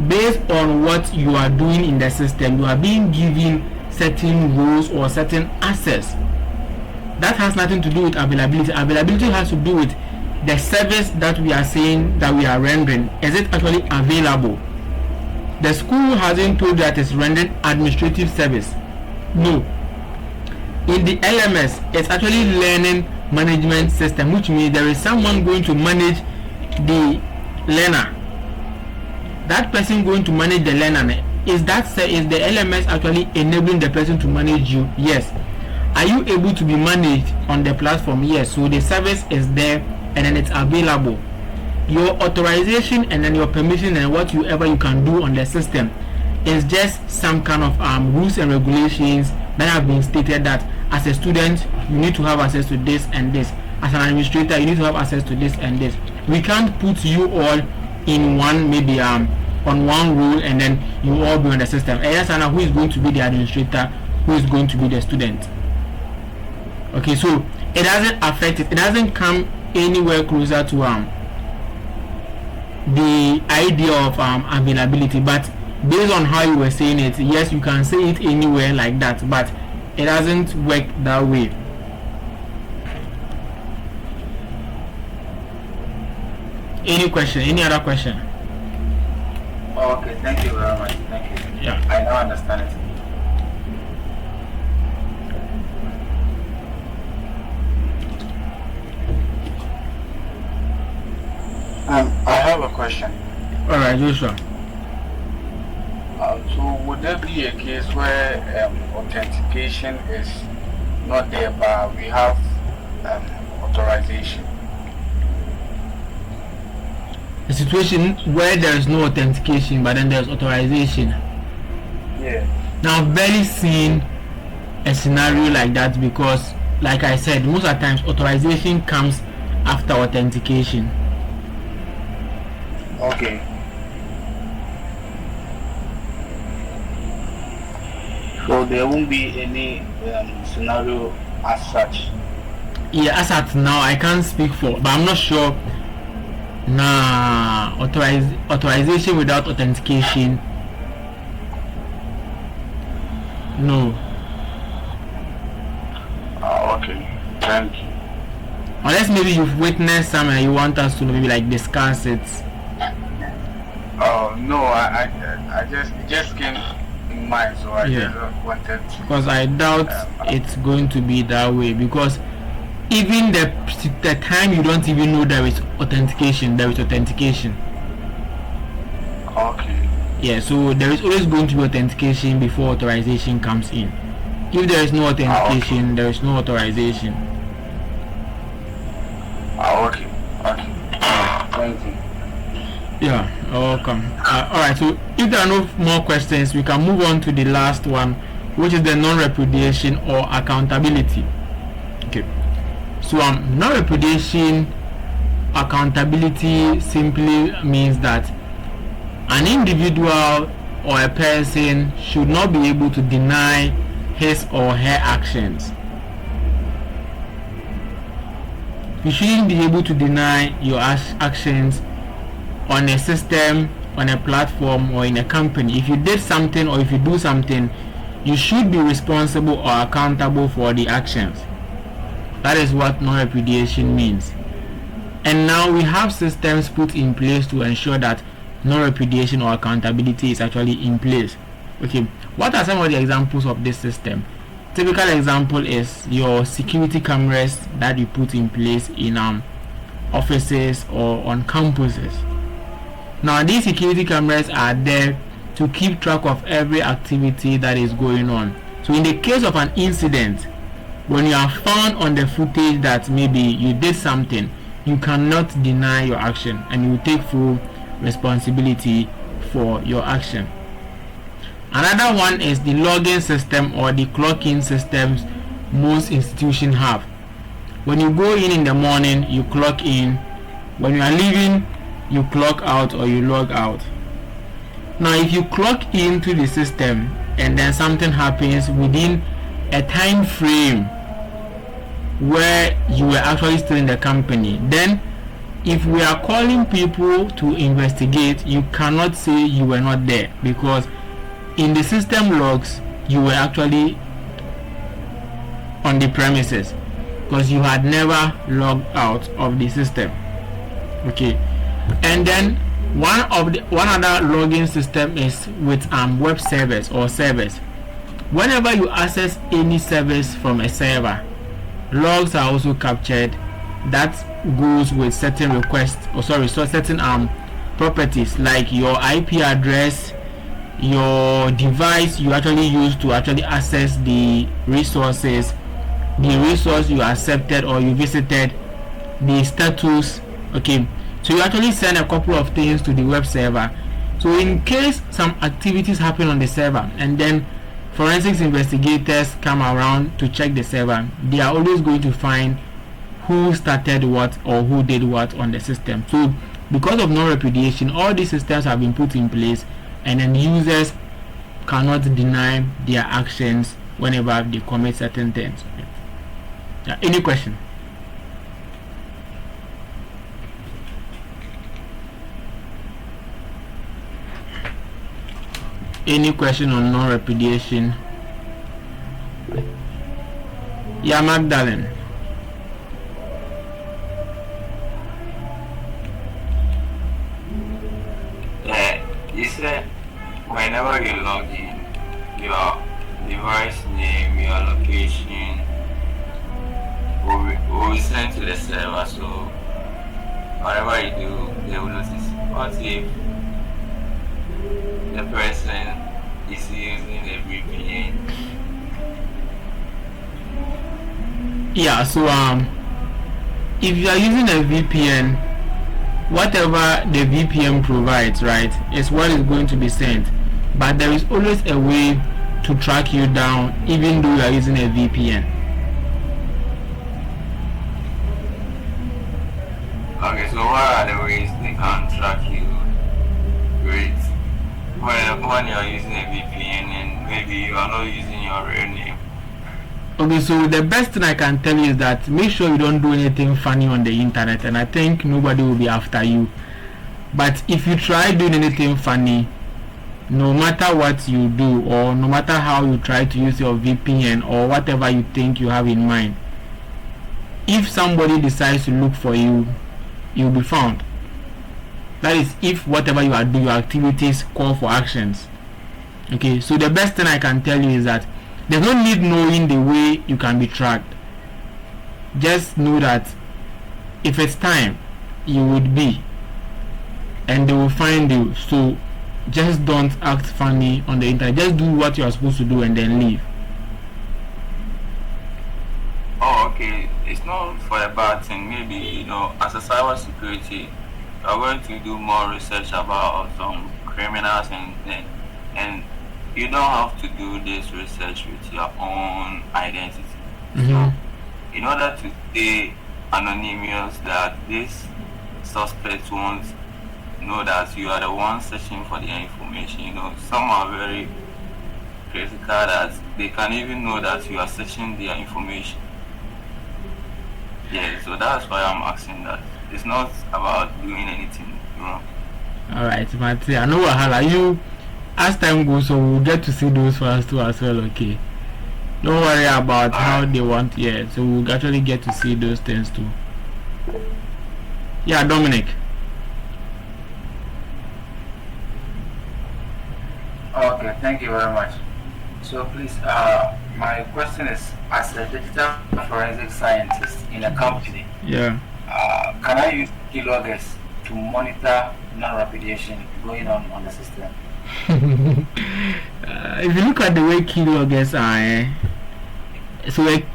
based on what you are doing in the system, you are being given certain rules or certain access. That has nothing to do with availability. Availability has to do with the service that we are saying that we are rendering. Is it actually available? The school hasn't told you that it's rendering administrative service. No. In the LMS, it's actually learning management system, which means there is someone going to manage the learner. That person going to manage the learner, is the LMS actually enabling the person to manage you? Yes. Are you able to be managed on the platform? Yes. So the service is there and then it's available. Your authorization and then your permission and whatever you can do on the system is just some kind of rules and regulations that have been stated that as a student you need to have access to this and this. As an administrator you need to have access to this and this. We can't put you all in one, maybe on one rule and then you all be on the system. And who is going to be the administrator, who is going to be the student? Okay, so it doesn't affect it. It doesn't come anywhere closer to the idea of availability. But based on how you were saying it, yes, you can say it anywhere like that, but it doesn't work that way. Any question? Any other question? Okay, thank you very much. Thank you. Yeah. I now understand it. I have a question. All right, Joshua. So would there be a case where authentication is not there, but we have authorization? A situation where there is no authentication but then there's authorization. Yeah. Now I've barely seen a scenario like that because, like I said, most of the times authorization comes after authentication. Okay. So there won't be any scenario as such. Yeah, as at now I can't speak for, but I'm not sure. Nah, authorization without authentication. No. Okay. Thank you. Unless maybe you've witnessed some and you want us to maybe like discuss it. No, I just came in mind, so I just wanted to. Because I doubt it's going to be that way, because even the time you don't even know there is authentication. Okay. Yeah, so there is always going to be authentication before authorization comes in. If there is no authentication, there is no authorization. Okay. Thank you. Yeah, welcome. Alright, so if there are no more questions, we can move on to the last one, which is the non-repudiation or accountability. Okay. So non-repudiation accountability simply means that an individual or a person should not be able to deny his or her actions. You shouldn't be able to deny your actions on a system, on a platform, or in a company. If you did something or if you do something, you should be responsible or accountable for the actions. That is what non-repudiation means. And now we have systems put in place to ensure that non-repudiation or accountability is actually in place. Okay, what are some of the examples of this system? Typical example is your security cameras that you put in place in offices or on campuses. Now these security cameras are there to keep track of every activity that is going on. So in the case of an incident, when you are found on the footage that maybe you did something, you cannot deny your action and you take full responsibility for your action. Another one is the login system or the clock-in systems most institutions have. When you go in the morning, you clock in. When you are leaving, you clock out or you log out. Now if you clock into the system and then something happens within a time frame where you were actually still in the company, then if we are calling people to investigate, you cannot say you were not there, because in the system logs you were actually on the premises, because you had never logged out of the system. Okay, and then one other login system is with web servers or servers. Whenever you access any service from a server, logs are also captured. That goes with certain requests, certain properties like your IP address, your device you actually use to actually access the resources, the resource you accepted or you visited, the status. Okay, so you actually send a couple of things to the web server. So in case some activities happen on the server and then forensics investigators come around to check the server, they are always going to find who started what or who did what on the system. So because of non-repudiation, all these systems have been put in place, and then users cannot deny their actions whenever they commit certain things. Yeah, any question? Any question on non-repudiation? Yeah, Magdalene. You said whenever you log in, your device name, your location will be sent to the server, so whatever you do, they will notice. What if the person is using a VPN? Yeah, so if you are using a VPN, whatever the VPN provides, right, is what is going to be sent. But there is always a way to track you down even though you are using a VPN. Okay, so what are the ways they can track you with when you are using a VPN and maybe you are not using your real name? Okay, so the best thing I can tell you is that make sure you don't do anything funny on the internet, and I think nobody will be after you. But if you try doing anything funny, no matter what you do or no matter how you try to use your VPN or whatever you think you have in mind, if somebody decides to look for you, you'll be found. That is if whatever you are doing, your activities call for actions. Okay, so the best thing I can tell you is that there's no need knowing the way you can be tracked. Just know that if it's time, you would be, and they will find you. So just don't act funny on the internet. Just do what you are supposed to do and then leave. Oh, okay. It's not for a bad thing. Maybe, as a cyber security, you're going to do more research about some criminals and you don't have to do this research with your own identity. So, in order to stay anonymous, that this suspect won't know that you are the one searching for the information. Some are very critical that they can even know that you are searching their information. Yeah, so that's why I'm asking that. It's not about doing anything wrong. Alright, but I know what you. As time goes on, we'll get to see those files too as well. Okay, don't worry about how they want. So we'll actually get to see those things too. Yeah, Dominic. Okay, thank you very much. So please, my question is, as a digital forensic scientist in a company, can I use keyloggers to monitor non-repudiation going on the system? If you look at the way keyloggers are, so like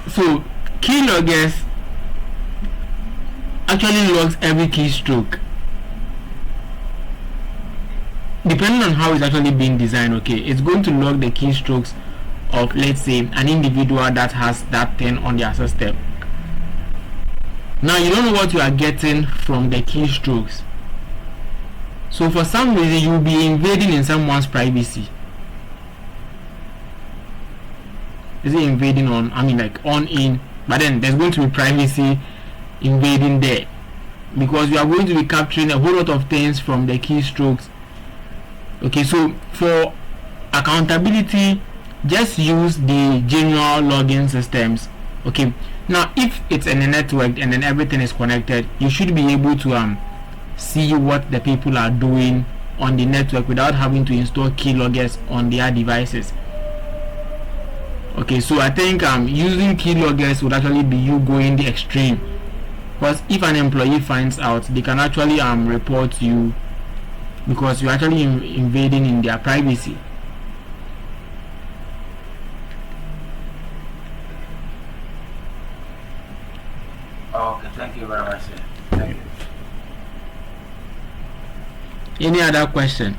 so keyloggers actually logs every keystroke depending on how it's actually being designed. Okay, it's going to log the keystrokes of, let's say, an individual that has that thing on their system. Now you don't know what you are getting from the keystrokes, so for some reason you'll be invading in someone's privacy. Is it invading on, I mean like on in, but then there's going to be privacy invading there, because you are going to be capturing a whole lot of things from the keystrokes. Okay, so for accountability, just use the general login systems. Okay, now if it's in a network and then everything is connected, you should be able to see what the people are doing on the network without having to install keyloggers on their devices. Okay, so I think using keyloggers would actually be you going the extreme, because if an employee finds out, they can actually report you, because you're actually invading in their privacy. Okay, thank you very much, sir. Thank you. Any other question?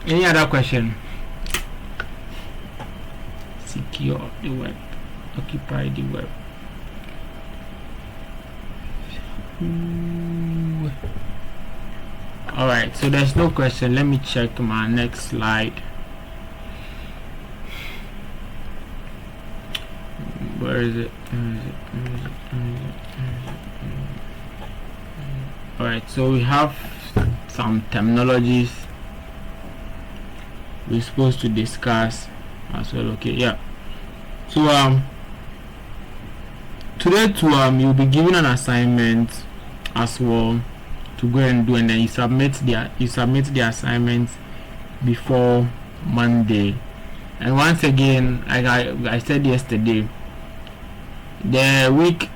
Any other question? Secure the web. Occupy the web. Alright, so there's no question. Let me check my next slide. Where is it? Alright, so we have some terminologies we're supposed to discuss as well. Okay, yeah. So today you'll be given an assignment as well to go and do, and then you submit the assignment before Monday. And once again, like I said yesterday, the week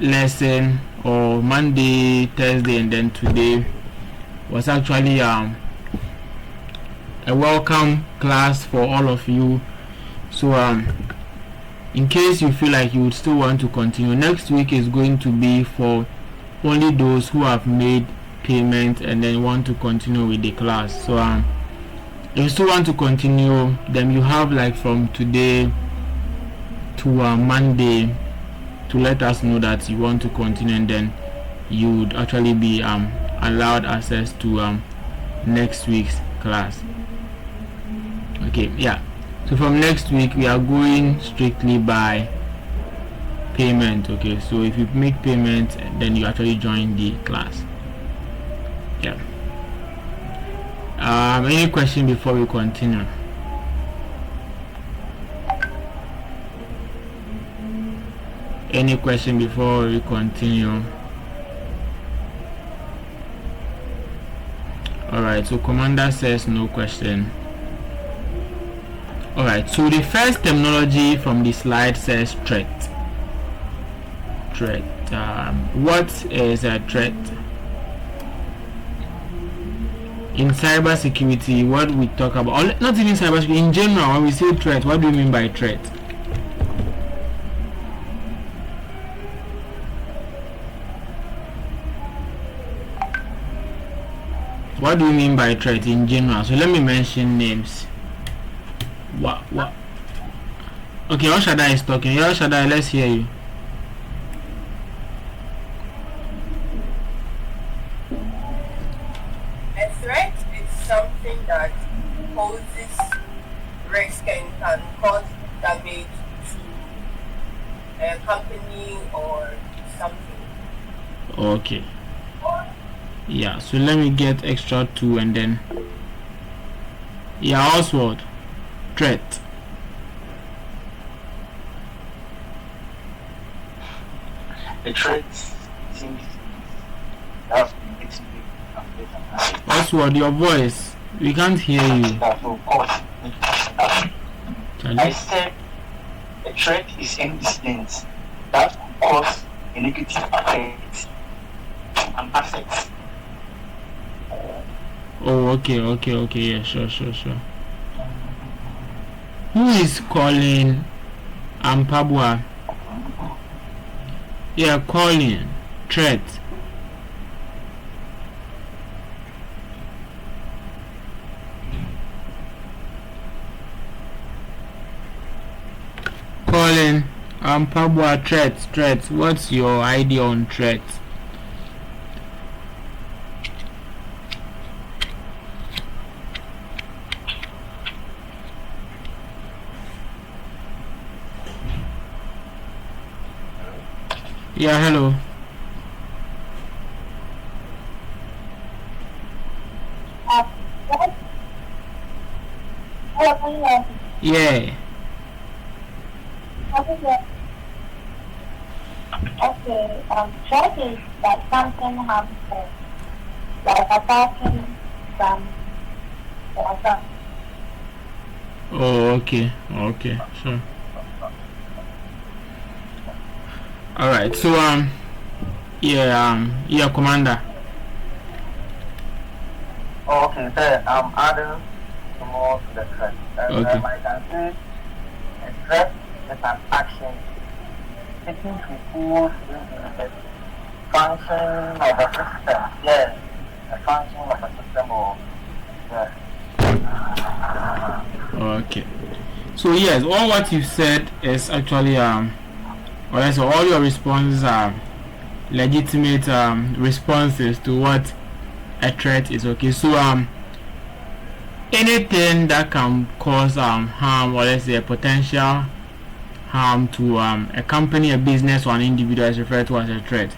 lesson, or Monday, Thursday, and then today, was actually a welcome class for all of you. So in case you feel like you would still want to continue, next week is going to be for only those who have made payment and then want to continue with the class. So if you still want to continue, then you have like from today to Monday to let us know that you want to continue, and then you would actually be allowed access to next week's class. Okay, yeah. So from next week we are going strictly by payment. Okay, so if you make payment, then you actually join the class. Yeah. Any question before we continue? Any question before we continue? Alright, so Commander says no question. Alright, so the first terminology from the slide says threat. Threat. What is a threat? In cybersecurity, what we talk about, or not even cybersecurity, in general, when we say threat, what do you mean by threat? What do you mean by threat in general? So let me mention names. What? Okay, Oshada is talking. Yeah, Oshada, let's hear you. A threat is something that poses risk and can cause damage to a company or something. Okay. Yeah, so let me get extra 2 and then. Yeah, Oswald. Threat. A threat seems that's Oswald, your voice. We can't hear you. That will cause. I Charlie? said a threat is any incident that could cause a negative effect and affect. Oh, okay, yeah, sure. Who is calling? Pabua. Yeah, calling. Threat. Calling. Pabua, threats. What's your idea on threats? Yeah, hello. Yeah. Okay, threat is that something harmful, like attacking some or some. Oh, okay, sure. All right. So yeah, Commander. Okay, so I'm adding some more to the threat. Okay. I can say a threat is an action taken to force the function of a system. Yes, a function of a system or Okay. So yes, all what you said is actually so all your responses are legitimate responses to what a threat is. Okay. So anything that can cause harm, or let's say a potential harm to a company, a business, or an individual is referred to as a threat.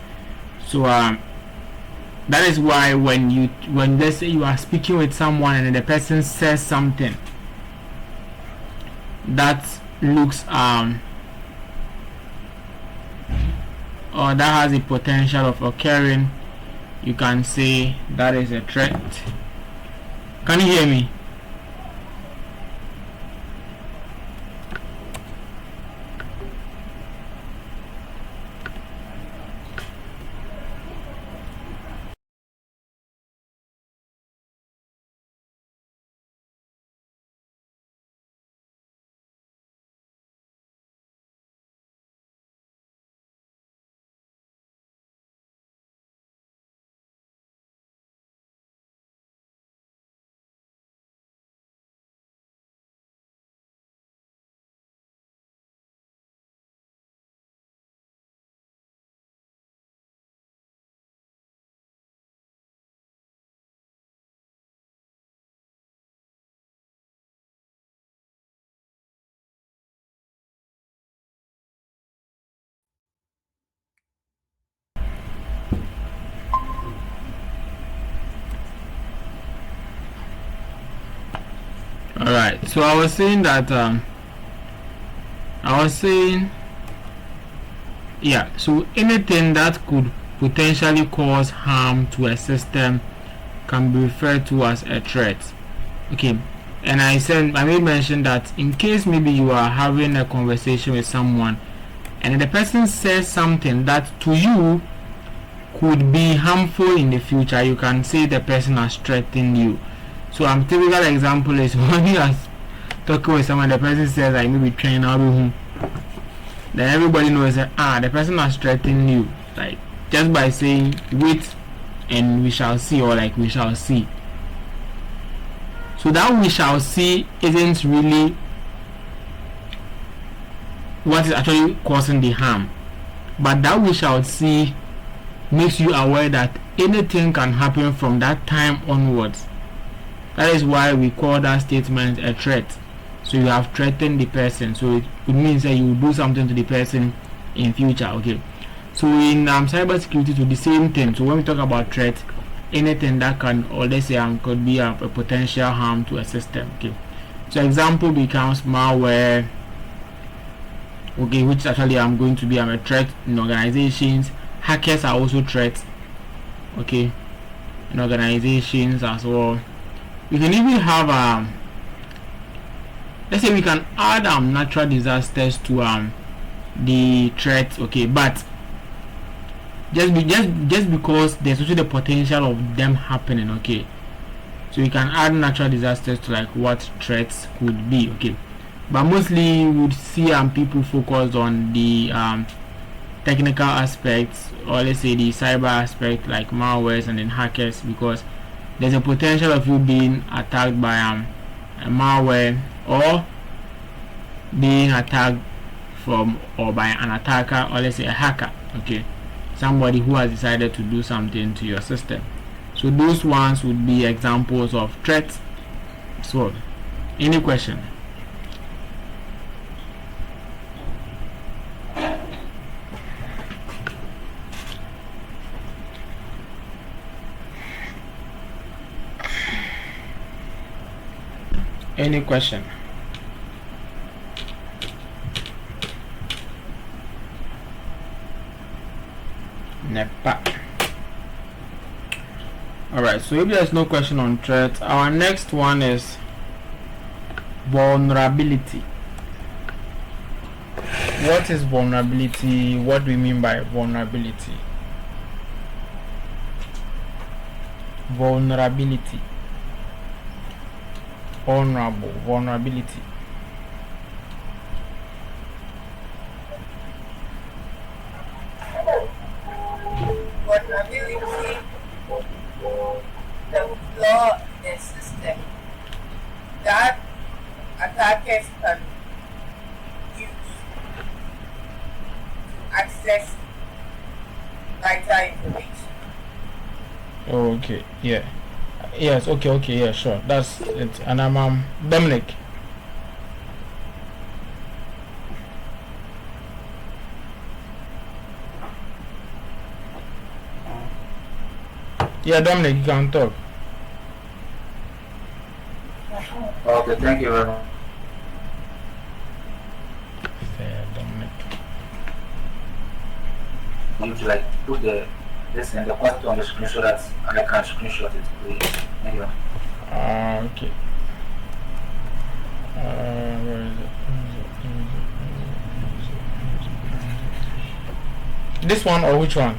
So that is why when let's say you are speaking with someone and the person says something that looks or that has the potential of occurring, you can say that is a threat. Can you hear me? Alright, so I was saying that so anything that could potentially cause harm to a system can be referred to as a threat. Okay, and I made mention that in case maybe you are having a conversation with someone and the person says something that to you could be harmful in the future, you can say the person has threatened you. So typical example is when you are talking with someone, the person says like maybe train out home, then everybody knows that the person has threatened you, like just by saying wait and we shall see, or like we shall see. So that we shall see isn't really what is actually causing the harm, but that we shall see makes you aware that anything can happen from that time onwards. That is why we call that statement a threat. So you have threatened the person, so it means that you will do something to the person in future. Okay, so in cyber security, to the same thing. So when we talk about threat, anything that can, or let's say could be a potential harm to a system. Okay, so example becomes malware, okay, which actually going to be a threat in organizations. Hackers are also threats, okay, in organizations as well. We can even have let's say we can add natural disasters to the threats, okay, but just because there's also the potential of them happening, okay. So you can add natural disasters to like what threats could be, okay. But mostly you would see people focus on the technical aspects, or let's say the cyber aspect, like malwares and then hackers, because there's a potential of you being attacked by a malware, or being attacked from or by an attacker, or let's say a hacker, okay, somebody who has decided to do something to your system. So those ones would be examples of threats. So any question? Any question? Nepa. Alright, so if there's no question on threats, our next one is vulnerability. What is vulnerability? What do we mean by vulnerability? Vulnerability. Vulnerability. Vulnerability, the flaw in the system that attackers can use to access vital information. Okay, yeah. Yes, okay, yeah, sure. That's it. And I'm Dominic. Yeah, Dominic, you can talk. Okay, thank you very much. Fair, Dominic. You to like put the this and the question on the screen so that I can screenshot it, please. Thank you. Okay. Where is it? This one or which one?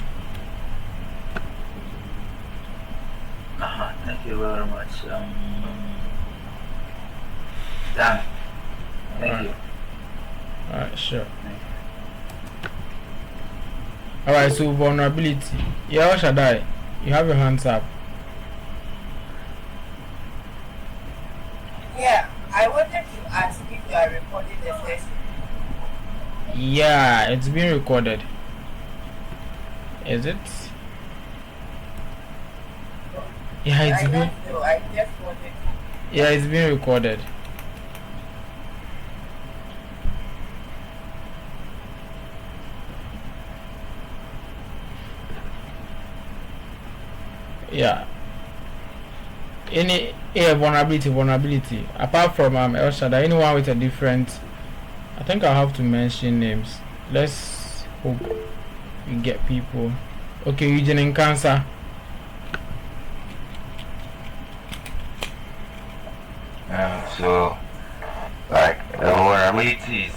Thank you very much. Dan. Thank you. Alright, sure. Alright, so vulnerability. Yeah, Shaddai, you have your hands up. Yeah, I wanted to ask if you are recording the session. Yeah, it's being recorded. Is it? Yeah, it's I being. don't know, I just wanted to. Yeah, it's being recorded. Yeah. Any vulnerability. Apart from El Shaddai, anyone with a different. I think I'll have to mention names. Let's hope we get people. Okay, Eugene in cancer. So, like, the vulnerabilities,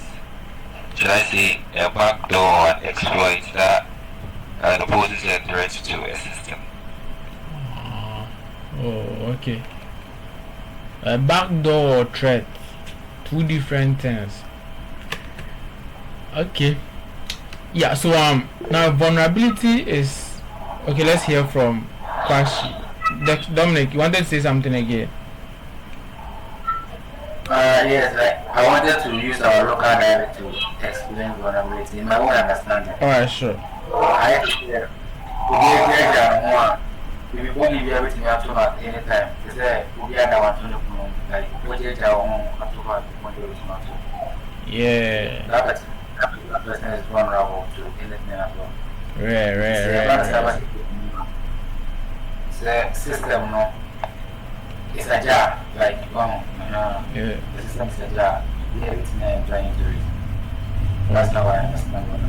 should I say, a backdoor and exploit that poses a threat to a system. Oh, okay. A backdoor or threat, two different things. Okay. Yeah. So now vulnerability is okay. Let's hear from Kwashi. Dominic, you wanted to say something again? Yes, I wanted to use our local dialect to explain vulnerability in my own understanding. Alright, sure. I actually if you won't give everything you have to at any time, it's like we are the one to know, like what you are Yeah. that person is vulnerable to anything at all. Right. It's a system, no. It's a jar, like Yeah. the system is a jar. Everything I am trying to do. That's how I understand what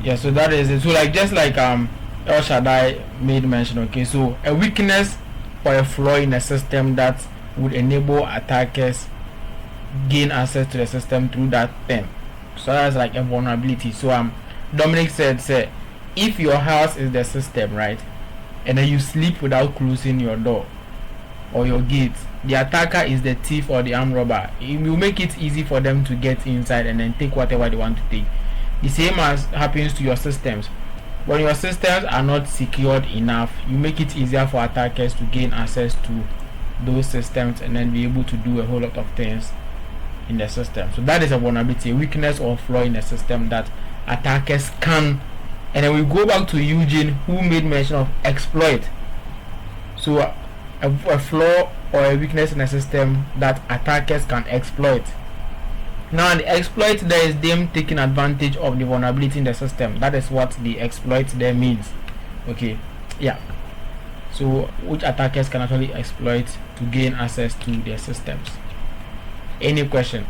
Yeah. So that is it. So like just like El Shaddai made mention. Okay. So a weakness or a flaw in a system that would enable attackers gain access to the system through that thing. So that's like a vulnerability. So Dominic said, say, if your house is the system, right, and then you sleep without closing your door or your gate, the attacker is the thief or the armed robber. It will make it easy for them to get inside and then take whatever they want to take. The same as happens to your systems. When your systems are not secured enough, you make it easier for attackers to gain access to those systems and then be able to do a whole lot of things in the system. So that is a vulnerability, a weakness or flaw in the system that attackers can. And then we go back to Eugene, who made mention of exploit. So a flaw or a weakness in a system that attackers can exploit. Now the exploit there is them taking advantage of the vulnerability in the system. That is what the exploit there means. Okay, yeah. So which attackers can actually exploit to gain access to their systems. Any question?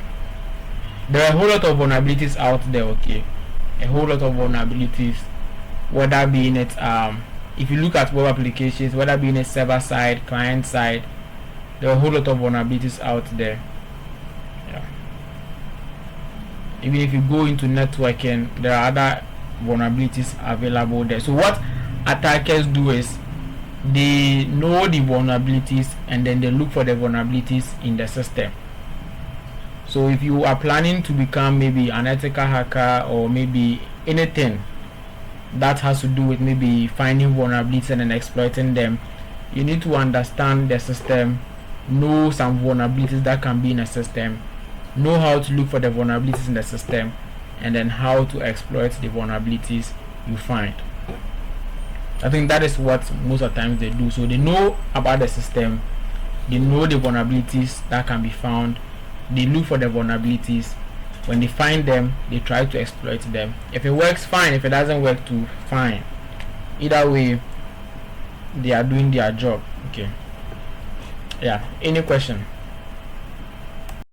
There are a whole lot of vulnerabilities out there, okay? A whole lot of vulnerabilities, whether being it if you look at web applications, whether being it server side, client side, there are a whole lot of vulnerabilities out there. Yeah. Even if you go into networking, there are other vulnerabilities available there. So what attackers do is they know the vulnerabilities and then they look for the vulnerabilities in the system. So if you are planning to become maybe an ethical hacker or maybe anything that has to do with maybe finding vulnerabilities and then exploiting them, you need to understand the system, know some vulnerabilities that can be in a system, know how to look for the vulnerabilities in the system, and then how to exploit the vulnerabilities you find. I think that is what most of the times they do. So they know about the system, they know the vulnerabilities that can be found, they look for the vulnerabilities. When they find them, they try to exploit them. If it works, fine. If it doesn't work, too, fine. Either way, they are doing their job. Okay. Yeah. Any question?